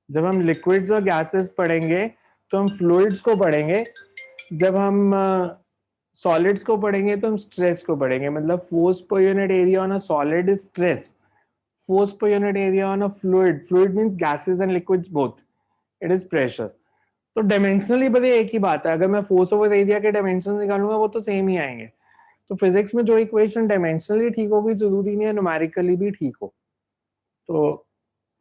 जब हम लिक्विड्स और गैसेस पढ़ेंगे तो हम फ्लूइड्स को पढ़ेंगे, जब हम सॉलिड्स को पढ़ेंगे तो हम स्ट्रेस को पढ़ेंगे। मतलब force per unit area on a solid is stress, force per unit area on a fluid, fluid means gases and liquids both, it is pressure. तो डायमेंशनली बड़े एक ही बात है, अगर मैं फोर्स ओवर एरिया के डायमेंशन निकालूंगा वो तो सेम ही आएंगे। तो फिजिक्स में जो इक्वेशन डायमेंशनली ठीक होगी जरूरी नहीं है न्यूमेरिकली भी ठीक हो। तो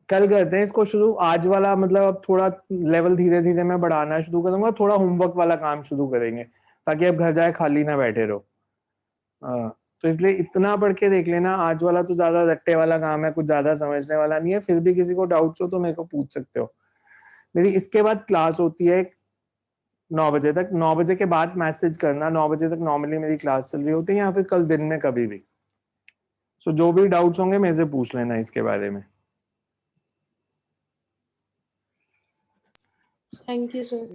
कल करते हैं इसको शुरू, आज वाला मतलब अब थोड़ा लेवल धीरे धीरे मैं बढ़ाना शुरू करूंगा, थोड़ा होमवर्क वाला काम शुरू करेंगे ताकि अब घर जाए खाली ना बैठे रहो। तो इसलिए इतना पढ़ के देख लेना, आज वाला तो ज्यादा रट्टे वाला काम है, कुछ ज्यादा समझने वाला नहीं है। फिर भी किसी को डाउट्स हो तो मेरे को पूछ सकते हो। मेरी इसके बाद क्लास होती है 9 बजे तक, 9 बजे के बाद मैसेज करना, 9 बजे तक नॉर्मली मेरी क्लास चल रही होती है, या फिर कल दिन में कभी भी। सो जो भी डाउट्स होंगे मेरे से पूछ लेना इसके बारे में। Thank you sir.